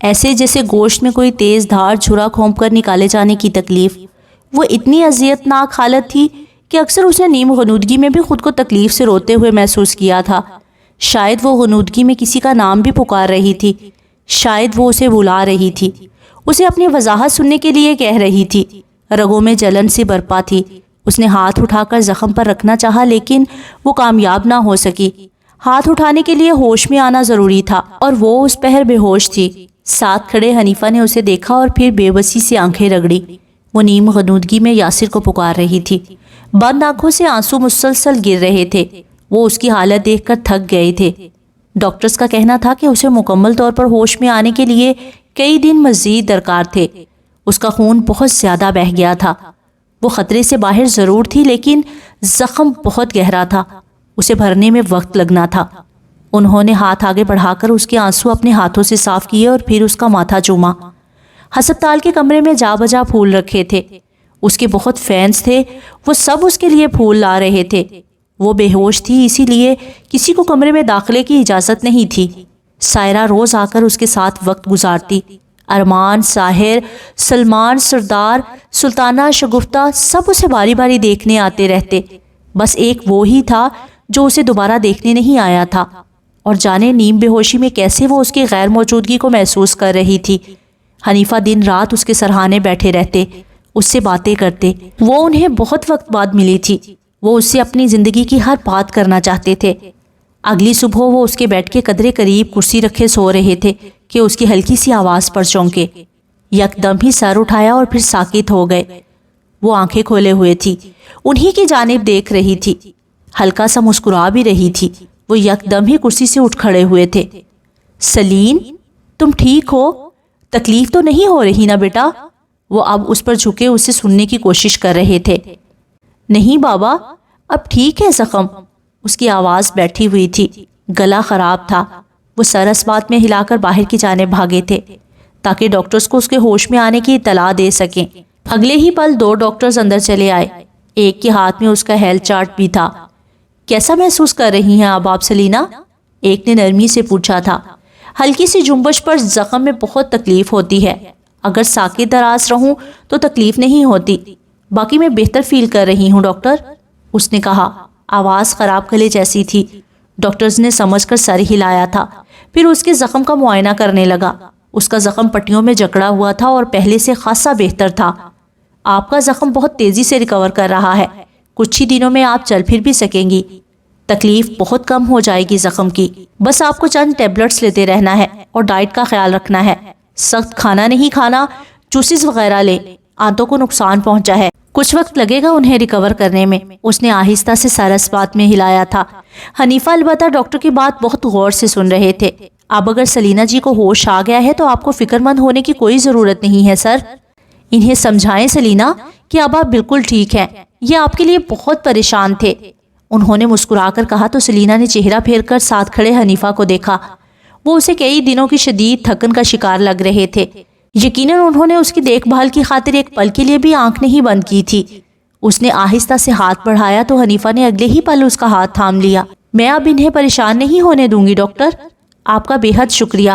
ایسے جیسے گوشت میں کوئی تیز دھار چھرا کھونپ کر نکالے جانے کی تکلیف۔ وہ اتنی اذیت ناک حالت تھی کہ اکثر اس نے نیم غنودگی میں بھی خود کو تکلیف سے روتے ہوئے محسوس کیا تھا۔ شاید وہ غنودگی میں کسی کا نام بھی پکار رہی تھی، شاید وہ اسے بلا رہی تھی، اسے اپنی وضاحت سننے کے لیے کہہ رہی تھی۔ رگوں میں جلن سی برپا تھی۔ اس نے ہاتھ اٹھا کر زخم پر رکھنا چاہا لیکن وہ کامیاب نہ ہو سکی۔ ہاتھ اٹھانے کے لیے ہوش میں آنا ضروری تھا اور وہ اس پہر بے ہوش تھی۔ ساتھ کھڑے حنیفہ نے اسے دیکھا اور پھر بے بسی سے آنکھیں رگڑی۔ وہ نیم غنودگی میں یاسر کو پکار رہی تھی۔ بند آنکھوں سے آنسو مسلسل گر رہے تھے۔ وہ اس کی حالت دیکھ کر تھک گئے تھے۔ ڈاکٹرز کا کہنا تھا کہ اسے مکمل طور پر ہوش میں آنے کے لیے کئی دن مزید درکار تھے۔ اس کا خون بہت زیادہ بہہ گیا تھا۔ وہ خطرے سے باہر ضرور تھی لیکن زخم بہت گہرا تھا، اسے بھرنے میں وقت لگنا تھا۔ انہوں نے ہاتھ آگے بڑھا کر اس کے آنسو اپنے ہاتھوں سے صاف کیے اور پھر اس کا ماتھا چوما۔ ہسپتال کے کمرے میں جا بجا پھول رکھے تھے، اس کے بہت فینس تھے، وہ سب اس کے لیے پھول لا رہے تھے۔ وہ بے ہوش تھی، اسی لیے کسی کو کمرے میں داخلے کی اجازت نہیں تھی۔ سائرہ روز آ کر اس کے ساتھ وقت گزارتی۔ ارمان، ساحر، سلمان، سردار، سلطانہ، شگفتہ سب اسے باری باری دیکھنے آتے رہتے۔ بس ایک وہ ہی تھا جو اسے دوبارہ دیکھنے نہیں آیا تھا، اور جانے نیم بے ہوشی میں کیسے وہ اس کی غیر موجودگی کو محسوس کر رہی تھی۔ حنیفہ دن رات اس کے سرہانے بیٹھے رہتے، اس سے باتیں کرتے۔ وہ انہیں بہت وقت بعد ملی تھی۔ وہ اس سے اپنی زندگی کی ہر بات کرنا چاہتے تھے۔ اگلی صبح وہ اس کے بیڈ کے قدرے قریب کرسی رکھے سو رہے تھے کہ اس کی ہلکی سی آواز پر چونکے۔ یکدم ہی سر اٹھایا اور پھر ساکت ہو گئے۔ وہ آنکھیں کھولے ہوئے تھی، انہی کی جانب دیکھ رہی تھی، ہلکا سا مسکرا بھی رہی تھی۔ وہ یکدم ہی کرسی سے اٹھ کھڑے ہوئے تھے۔ سلین، تم ٹھیک ہو؟ تکلیف تو نہیں ہو رہی نا بیٹا؟ وہ اب اس پر جھکے اسے سننے کی کوشش کر رہے تھے۔ نہیں بابا، اب ٹھیک ہے زخم۔ اس کی آواز بیٹھی ہوئی تھی، گلا خراب تھا۔ وہ سر اس بات میں ہلا کر باہر کی جانب بھاگے تھے تاکہ ڈاکٹرز کو اس کے ہوش میں آنے کی اطلاع دے سکیں۔ اگلے ہی پل 2 ڈاکٹرز اندر چلے آئے۔ ایک کے ہاتھ میں اس کا ہیلتھ چارٹ بھی تھا۔ کیسا محسوس کر رہی ہیں اب آپ سلینہ؟ ایک نے نرمی سے پوچھا تھا۔ ہلکی سی جنبش پر زخم میں بہت تکلیف ہوتی ہے، اگر ساکت دراز رہوں تو تکلیف نہیں ہوتی، باقی میں بہتر فیل کر رہی ہوں ڈاکٹر، اس نے کہا۔ آواز خراب گلے جیسی تھی۔ ڈاکٹرز نے سمجھ کر سر ہلایا تھا، پھر اس کے زخم کا معائنہ کرنے لگا۔ اس کا زخم پٹیوں میں جکڑا ہوا تھا اور پہلے سے خاصا بہتر تھا۔ آپ کا زخم بہت تیزی سے ریکور کر رہا ہے، کچھ ہی دنوں میں آپ چل پھر بھی سکیں گی، تکلیف بہت کم ہو جائے گی زخم کی۔ بس آپ کو چند ٹیبلٹس لیتے رہنا ہے اور ڈائٹ کا خیال رکھنا ہے، سخت کھانا نہیں کھانا، جوسز وغیرہ لے، آنتوں کو نقصان پہنچا ہے، کچھ وقت لگے گا انہیں ریکور کرنے میں۔ اس نے آہستہ سے سر اس بات میں ہلایا تھا۔ حنیفہ البتہ ڈاکٹر کی بات بہت غور سے سن رہے تھے۔ اب اگر سلینہ جی کو ہوش آ گیا ہے تو آپ کو فکر مند ہونے کی کوئی ضرورت نہیں ہے سر۔ انہیں سمجھائیں سلینہ کہ اب آپ بالکل ٹھیک ہیں، یہ آپ کے لیے بہت پریشان تھے، انہوں نے مسکرا کر کہا تو سلینہ نے چہرہ پھیر کر ساتھ کھڑے حنیفہ کو دیکھا۔ وہ اسے کئی دنوں کی شدید تھکن کا شکار لگ رہے تھے۔ یقیناً انہوں نے اس کی دیکھ بھال کی خاطر ایک پل کے لیے بھی آنکھ نہیں بند کی تھی۔ اس نے آہستہ سے ہاتھ بڑھایا تو حنیفہ نے اگلے ہی پل اس کا ہاتھ تھام لیا۔ میں اب انہیں پریشان نہیں ہونے دوں گی ڈاکٹر، آپ کا بے حد شکریہ۔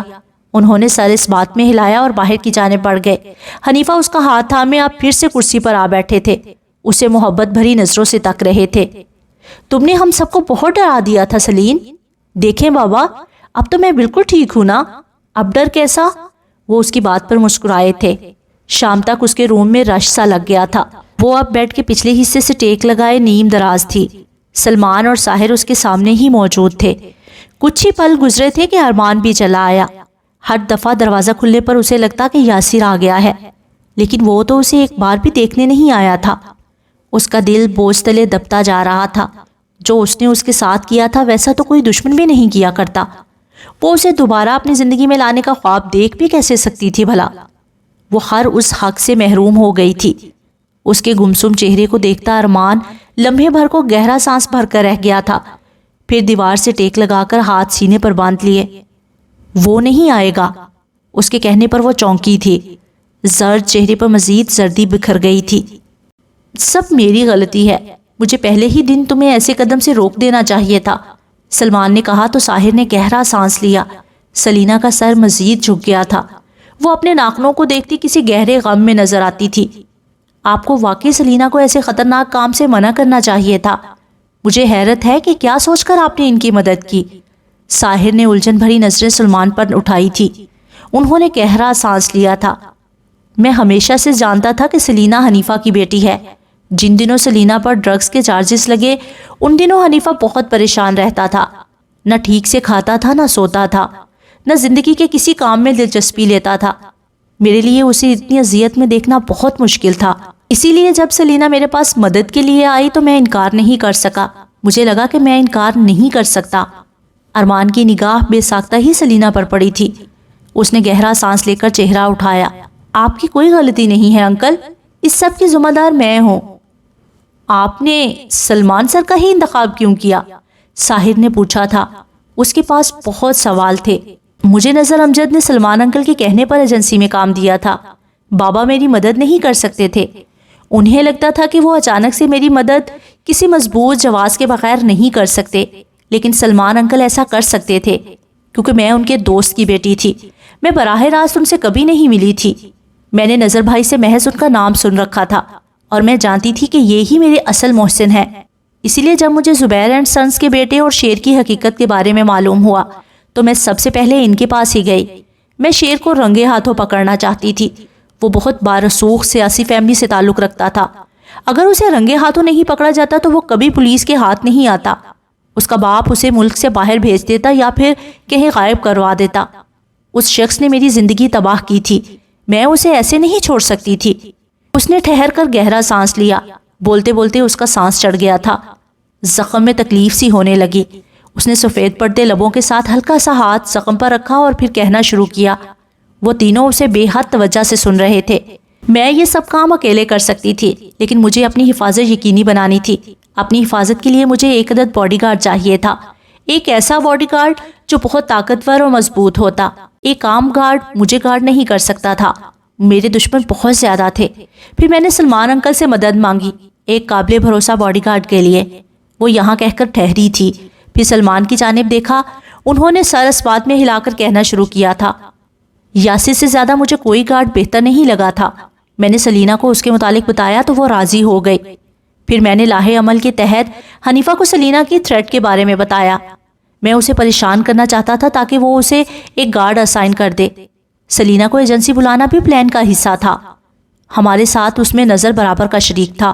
انہوں نے سر اس بات میں ہلایا اور باہر کی جانب بڑھ گئے۔ حنیفہ اس کا ہاتھ تھامے اب پھر سے کرسی پر آ بیٹھے تھے، اسے محبت بھری نظروں سے تک رہے تھے۔ تم نے ہم سب کو بہت ڈرا دیا تھا سلیم، دیکھیں بابا اب تو میں بالکل ٹھیک ہوں نا، اب ڈر کیسا؟ وہ اس کی بات پر مسکرائے تھے۔ شام تک اس کے روم میں رش سا لگ گیا تھا۔ وہ اب بیڈ کے پچھلے حصے سے ٹیک لگائے نیم دراز تھی۔ سلمان اور ساحر اس کے سامنے ہی موجود تھے۔ کچھ ہی پل گزرے تھے کہ ارمان بھی چلا آیا۔ ہر دفعہ دروازہ کھلنے پر اسے لگتا کہ یاسر آ گیا ہے، لیکن وہ تو اسے ایک بار بھی دیکھنے نہیں آیا تھا۔ اس کا دل بوجھ تلے دبتا جا رہا تھا۔ جو اس نے اس کے ساتھ کیا تھا ویسا تو کوئی دشمن بھی نہیں کیا کرتا۔ وہ اسے دوبارہ اپنی زندگی میں لانے کا خواب دیکھ بھی کیسے سکتی تھی بھلا؟ وہ ہر اس حق سے محروم ہو گئی تھی۔ اس کے گمسم چہرے کو دیکھتا ارمان لمحے بھر کو گہرا سانس بھر کر رہ گیا تھا، پھر دیوار سے ٹیک لگا کر ہاتھ سینے پر باندھ لیے۔ وہ نہیں آئے گا، اس کے کہنے پر وہ چونکی تھی۔ زرد چہرے پر مزید زردی بکھر گئی تھی۔ سب میری غلطی ہے، مجھے پہلے ہی دن تمہیں ایسے قدم سے روک دینا چاہیے تھا، سلمان نے کہا تو ساحر نے گہرا سانس لیا۔ سلینہ کا سر مزید جھک گیا تھا۔ وہ اپنے ناخنوں کو دیکھتی کسی گہرے غم میں نظر آتی تھی۔ آپ کو واقعی سلینا کو ایسے خطرناک کام سے منع کرنا چاہیے تھا۔ مجھے حیرت ہے کہ کیا سوچ کر آپ نے ان کی مدد کی۔ ساحر نے الجھن بھری نظریں سلمان پر اٹھائی تھی۔ انہوں نے گہرا سانس لیا تھا۔ میں ہمیشہ سے جانتا تھا کہ سلینا حنیفہ کی بیٹی ہے۔ جن دنوں سلینا پر ڈرگز کے چارجز لگے ان دنوں حنیفہ بہت پریشان رہتا تھا۔ نہ ٹھیک سے کھاتا تھا، نہ سوتا تھا، نہ زندگی کے کسی کام میں دلچسپی لیتا تھا۔ میرے لیے اسے اتنی اذیت میں دیکھنا بہت مشکل تھا۔ اسی لیے جب سلینا میرے پاس مدد کے لیے آئی تو میں انکار نہیں کر سکا۔ مجھے لگا کہ میں انکار نہیں کر سکتا۔ ارمان کی نگاہ بے ساختہ ہی سلینا پر پڑی تھی۔ اس نے گہرا سانس لے کر چہرہ اٹھایا۔ آپ کی کوئی غلطی نہیں ہے انکل، اس سب کی ذمہ دار میں ہوں۔ آپ نے سلمان سر کا ہی انتخاب کیوں کیا؟ ساحر نے پوچھا تھا۔ اس کے پاس بہت سوال تھے۔ مجھے نظر امجد نے سلمان انکل کے کہنے پر ایجنسی میں کام دیا تھا۔ بابا میری مدد نہیں کر سکتے تھے۔ انہیں لگتا تھا کہ وہ اچانک سے میری مدد کسی مضبوط جواز کے بغیر نہیں کر سکتے، لیکن سلمان انکل ایسا کر سکتے تھے کیونکہ میں ان کے دوست کی بیٹی تھی۔ میں براہ راست ان سے کبھی نہیں ملی تھی۔ میں نے نظر بھائی سے محض ان کا نام سن رکھا تھا اور میں جانتی تھی کہ یہی میرے اصل محسن ہے۔ اسی لیے جب مجھے زبیر اینڈ سنس کے بیٹے اور شیر کی حقیقت کے بارے میں معلوم ہوا تو میں سب سے پہلے ان کے پاس ہی گئی۔ میں شیر کو رنگے ہاتھوں پکڑنا چاہتی تھی۔ وہ بہت بارسوخ سیاسی فیملی سے تعلق رکھتا تھا۔ اگر اسے رنگے ہاتھوں نہیں پکڑا جاتا تو وہ کبھی پولیس کے ہاتھ نہیں آتا۔ اس کا باپ اسے ملک سے باہر بھیج دیتا یا پھر کہیں غائب کروا دیتا۔ اس شخص نے میری زندگی تباہ کی تھی۔ میں اسے ایسے نہیں چھوڑ سکتی تھی۔ اس نے ٹھہر کر گہرا سانس لیا۔ بولتے بولتے اس کا سانس چڑھ گیا تھا۔ زخم میں تکلیف سی ہونے لگی۔ اس نے سفید پڑتے لبوں کے ساتھ ہلکا سا ہاتھ زخم پر رکھا اور پھر کہنا شروع کیا۔ وہ تینوں اسے بے حد توجہ سے سن رہے تھے۔ میں یہ سب کام اکیلے کر سکتی تھی، لیکن مجھے اپنی حفاظت یقینی بنانی تھی۔ اپنی حفاظت کے لیے مجھے ایک عدد باڈی گارڈ چاہیے تھا۔ ایک ایسا باڈی گارڈ جو بہت طاقتور اور مضبوط ہوتا۔ ایک عام گارڈ مجھے گارڈ نہیں کر سکتا تھا۔ میرے دشمن بہت زیادہ تھے۔ پھر میں نے سلمان انکل سے مدد مانگی ایک قابل بھروسہ باڈی گارڈ کے لیے۔ وہ یہاں کہہ کر ٹھہری تھی۔ پھر سلمان کی جانب دیکھا۔ انہوں نے سر اس بات میں ہلا کر کہنا شروع کیا تھا۔ یاسر سے زیادہ مجھے کوئی گارڈ بہتر نہیں لگا تھا۔ میں نے سلینا کو اس کے متعلق بتایا تو وہ راضی ہو گئی۔ پھر میں نے لاہے عمل کے تحت حنیفہ کو سلینا کی تھریٹ کے بارے میں بتایا۔ میں اسے پریشان کرنا چاہتا تھا تاکہ وہ اسے ایک گارڈ اسائن کر دے۔ سلینا کو ایجنسی بلانا بھی پلان کا حصہ تھا۔ ہمارے ساتھ اس میں نظر برابر کا شریک تھا۔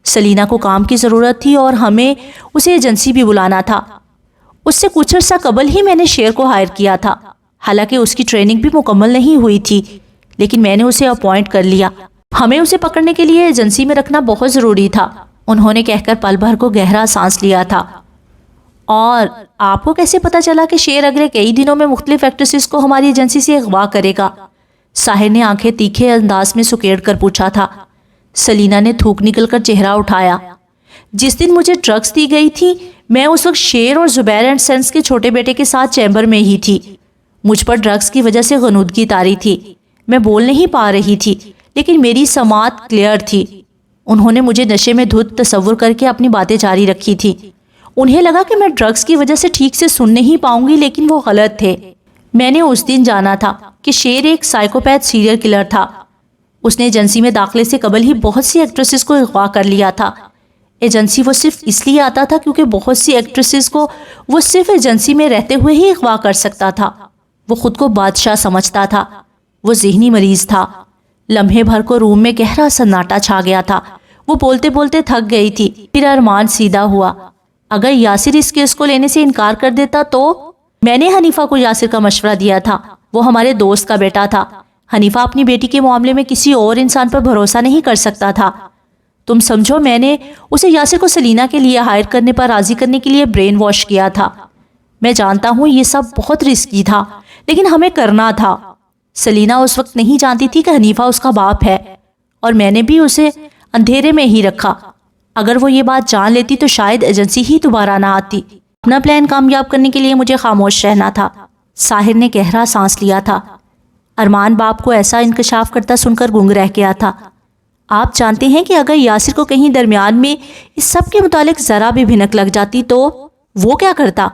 سلینا کو کام کی ضرورت تھی اور ہمیں اسے ایجنسی بھی بلانا تھا۔ اس سے کچھ عرصہ قبل ہی میں نے شیر کو ہائر کیا تھا۔ حالانکہ اس کی ٹریننگ بھی مکمل نہیں ہوئی تھی، لیکن میں نے اسے اپوائنٹ کر لیا۔ ہمیں اسے پکڑنے کے لیے ایجنسی میں رکھنا بہت ضروری تھا۔ انہوں نے کہہ کر پل بھر کو گہرا سانس لیا تھا۔ اور آپ کو کیسے پتا چلا کہ شیر اگلے کئی دنوں میں مختلف ایکٹریسز کو ہماری ایجنسی سے اغوا کرے گا؟ ساحر نے آنکھیں تیکھے انداز میں سکیڑ کر پوچھا تھا۔ سلینا نے تھوک نکل کر چہرہ اٹھایا۔ جس دن مجھے ڈرگز دی گئی تھی میں اس وقت شیر اور زبیر اینڈ سنس کے چھوٹے بیٹے کے ساتھ چیمبر میں ہی تھی۔ مجھ پر ڈرگز کی وجہ سے غنودگی طاری تھی۔ میں بول نہیں پا رہی تھی، لیکن میری سماعت کلیئر تھی۔ انہوں نے مجھے نشے میں دھت تصور کر کے اپنی باتیں جاری رکھی تھی۔ انہیں لگا کہ میں ڈرگز کی وجہ سے ٹھیک سے سن نہیں پاؤں گی، لیکن وہ غلط تھے۔ میں نے اس دن جانا تھا کہ شیر ایک سائیکوپیتھ سیریل کلر تھا۔ اس نے ایجنسی میں داخلے سے قبل ہی بہت سی ایکٹریسز کو اغوا کر لیا تھا۔ ایجنسی وہ صرف اس لیے آتا تھا کیونکہ بہت سی ایکٹریسز کو وہ صرف ایجنسی میں رہتے ہوئے ہی اغوا کر سکتا تھا۔ وہ خود کو بادشاہ سمجھتا تھا۔ وہ ذہنی مریض تھا۔ لمحے بھر کو روم میں گہرا سناٹا چھا گیا تھا۔ وہ بولتے بولتے تھک گئی تھی۔ پھر ارمان سیدھا ہوا۔ اگر یاسر اس کیس کو لینے سے انکار کر دیتا تو؟ میں نے حنیفہ کو یاسر کا مشورہ دیا تھا۔ وہ ہمارے دوست کا بیٹا تھا۔ حنیفہ اپنی بیٹی کے معاملے میں کسی اور انسان پر بھروسہ نہیں کر سکتا تھا۔ تم سمجھو میں نے اسے یاسر کو سلینا کے لیے ہائر کرنے پر راضی کرنے کے لیے برین واش کیا تھا۔ میں جانتا ہوں یہ سب بہت رسکی تھا، لیکن ہمیں کرنا تھا۔ سلینا اس وقت نہیں جانتی تھی کہ حنیفہ اس کا باپ ہے، اور میں نے بھی اسے اندھیرے میں ہی رکھا۔ اگر وہ یہ بات جان لیتی تو شاید ایجنسی ہی دوبارہ نہ آتی۔ اپنا پلان کامیاب کرنے کے لیے مجھے خاموش رہنا تھا۔ ساحر نے گہرا سانس لیا تھا۔ ارمان باپ کو ایسا انکشاف کرتا سن کر گنگ رہ گیا تھا۔ آپ جانتے ہیں کہ اگر یاسر کو کہیں درمیان میں اس سب کے متعلق ذرا بھی بھنک لگ جاتی تو وہ کیا کرتا؟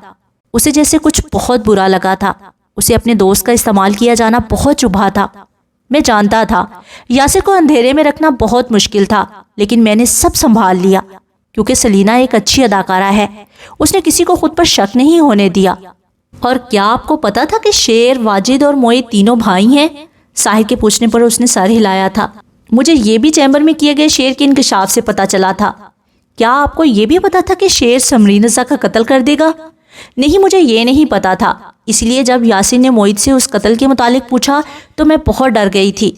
اسے جیسے کچھ بہت برا لگا تھا۔ اسے اپنے دوست کا استعمال کیا جانا بہت چبھا تھا۔ میں جانتا تھا یاسر کو اندھیرے میں رکھنا بہت مشکل تھا، لیکن میں نے سب سنبھال لیا کیونکہ سلینا ایک اچھی اداکارہ ہے، اس نے کسی کو خود پر شک نہیں ہونے دیا۔ اور کیا آپ کو پتا تھا کہ شیر، واجد اور موعد تینوں بھائی ہیں؟ ساحر کے پوچھنے پر اس نے سر ہلایا تھا۔ مجھے یہ بھی چیمبر میں کیے گئے شیر کے انکشاف سے پتا چلا تھا۔ کیا آپ کو یہ بھی پتا تھا کہ شیر سمرینزا کا قتل کر دے گا؟ نہیں، مجھے یہ نہیں پتا تھا، اس لیے جب یاسر نے موعد سے اس قتل کے متعلق پوچھا تو میں بہت ڈر گئی تھی۔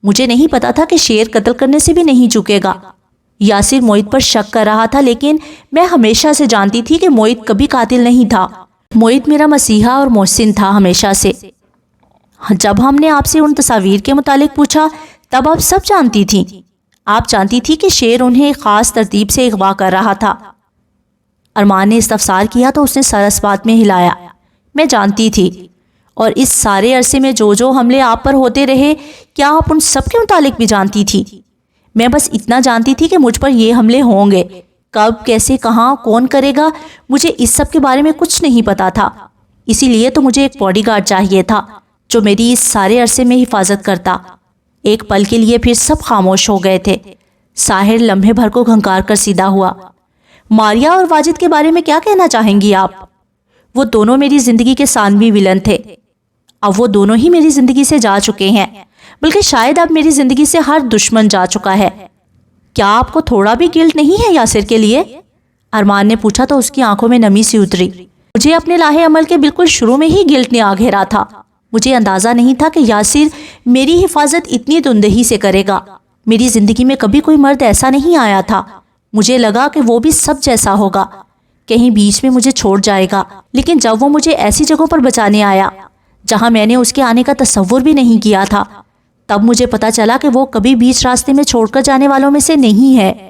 مجھے نہیں پتا تھا کہ شیر قتل کرنے سے بھی نہیں چکے گا۔ یاسر موعد پر شک کر رہا تھا، لیکن میں ہمیشہ سے جانتی تھی کہ موعد کبھی قاتل نہیں تھا۔ موعد میرا مسیحا اور محسن تھا ہمیشہ سے۔ جب ہم نے آپ سے ان تصاویر کے متعلق پوچھا تب آپ سب جانتی تھیں۔ آپ جانتی تھی کہ شیر انہیں ایک خاص ترتیب سے اغوا کر رہا تھا۔ ارمان نے استفسار کیا تو اس نے سر اس بات میں ہلایا۔ میں جانتی تھی، اور اس سارے عرصے میں جو حملے آپ پر ہوتے رہے، کیا آپ ان سب کے متعلق بھی جانتی تھی؟ میں بس اتنا جانتی تھی کہ مجھ پر یہ حملے ہوں گے، کب، کیسے، کہاں، کون کرے گا، مجھے اس سب کے بارے میں کچھ نہیں پتا تھا۔ اسی لیے تو مجھے ایک باڈی گارڈ چاہیے تھا جو میری اس سارے عرصے میں حفاظت کرتا۔ ایک پل کے لیے پھر سب خاموش ہو گئے تھے۔ ساحر لمحے بھر کو گھنکار کر سیدھا ہوا۔ ماریا اور واجد کے بارے میں کیا کہنا چاہیں گی آپ؟ وہ دونوں میری زندگی کے ثانوی ولن تھے۔ اب وہ دونوں ہی میری زندگی سے جا چکے ہیں، بلکہ شاید اب میری زندگی سے ہر دشمن جا چکا ہے۔ کیا آپ کو تھوڑا بھی گلٹ نہیں ہے یاسر کے لیے؟ ارمان نے پوچھا تو اس کی آنکھوں میں نمی سی اتری۔ مجھے اپنے لاہے عمل کے بالکل شروع میں ہی گلٹ نے آ گھیرا تھا۔ مجھے اندازہ نہیں تھا کہ یاسر میری حفاظت اتنی تندہی سے کرے گا۔ میری زندگی میں کبھی کوئی مرد ایسا نہیں آیا تھا۔ مجھے لگا کہ وہ بھی سب جیسا ہوگا، کہیں بیچ میں مجھے چھوڑ جائے گا، لیکن جب وہ مجھے ایسی جگہوں پر بچانے آیا جہاں میں نے اس کے آنے کا تصور بھی نہیں کیا تھا، تب مجھے پتا چلا کہ وہ کبھی بیچ راستے میں چھوڑ کر جانے والوں میں سے نہیں ہے۔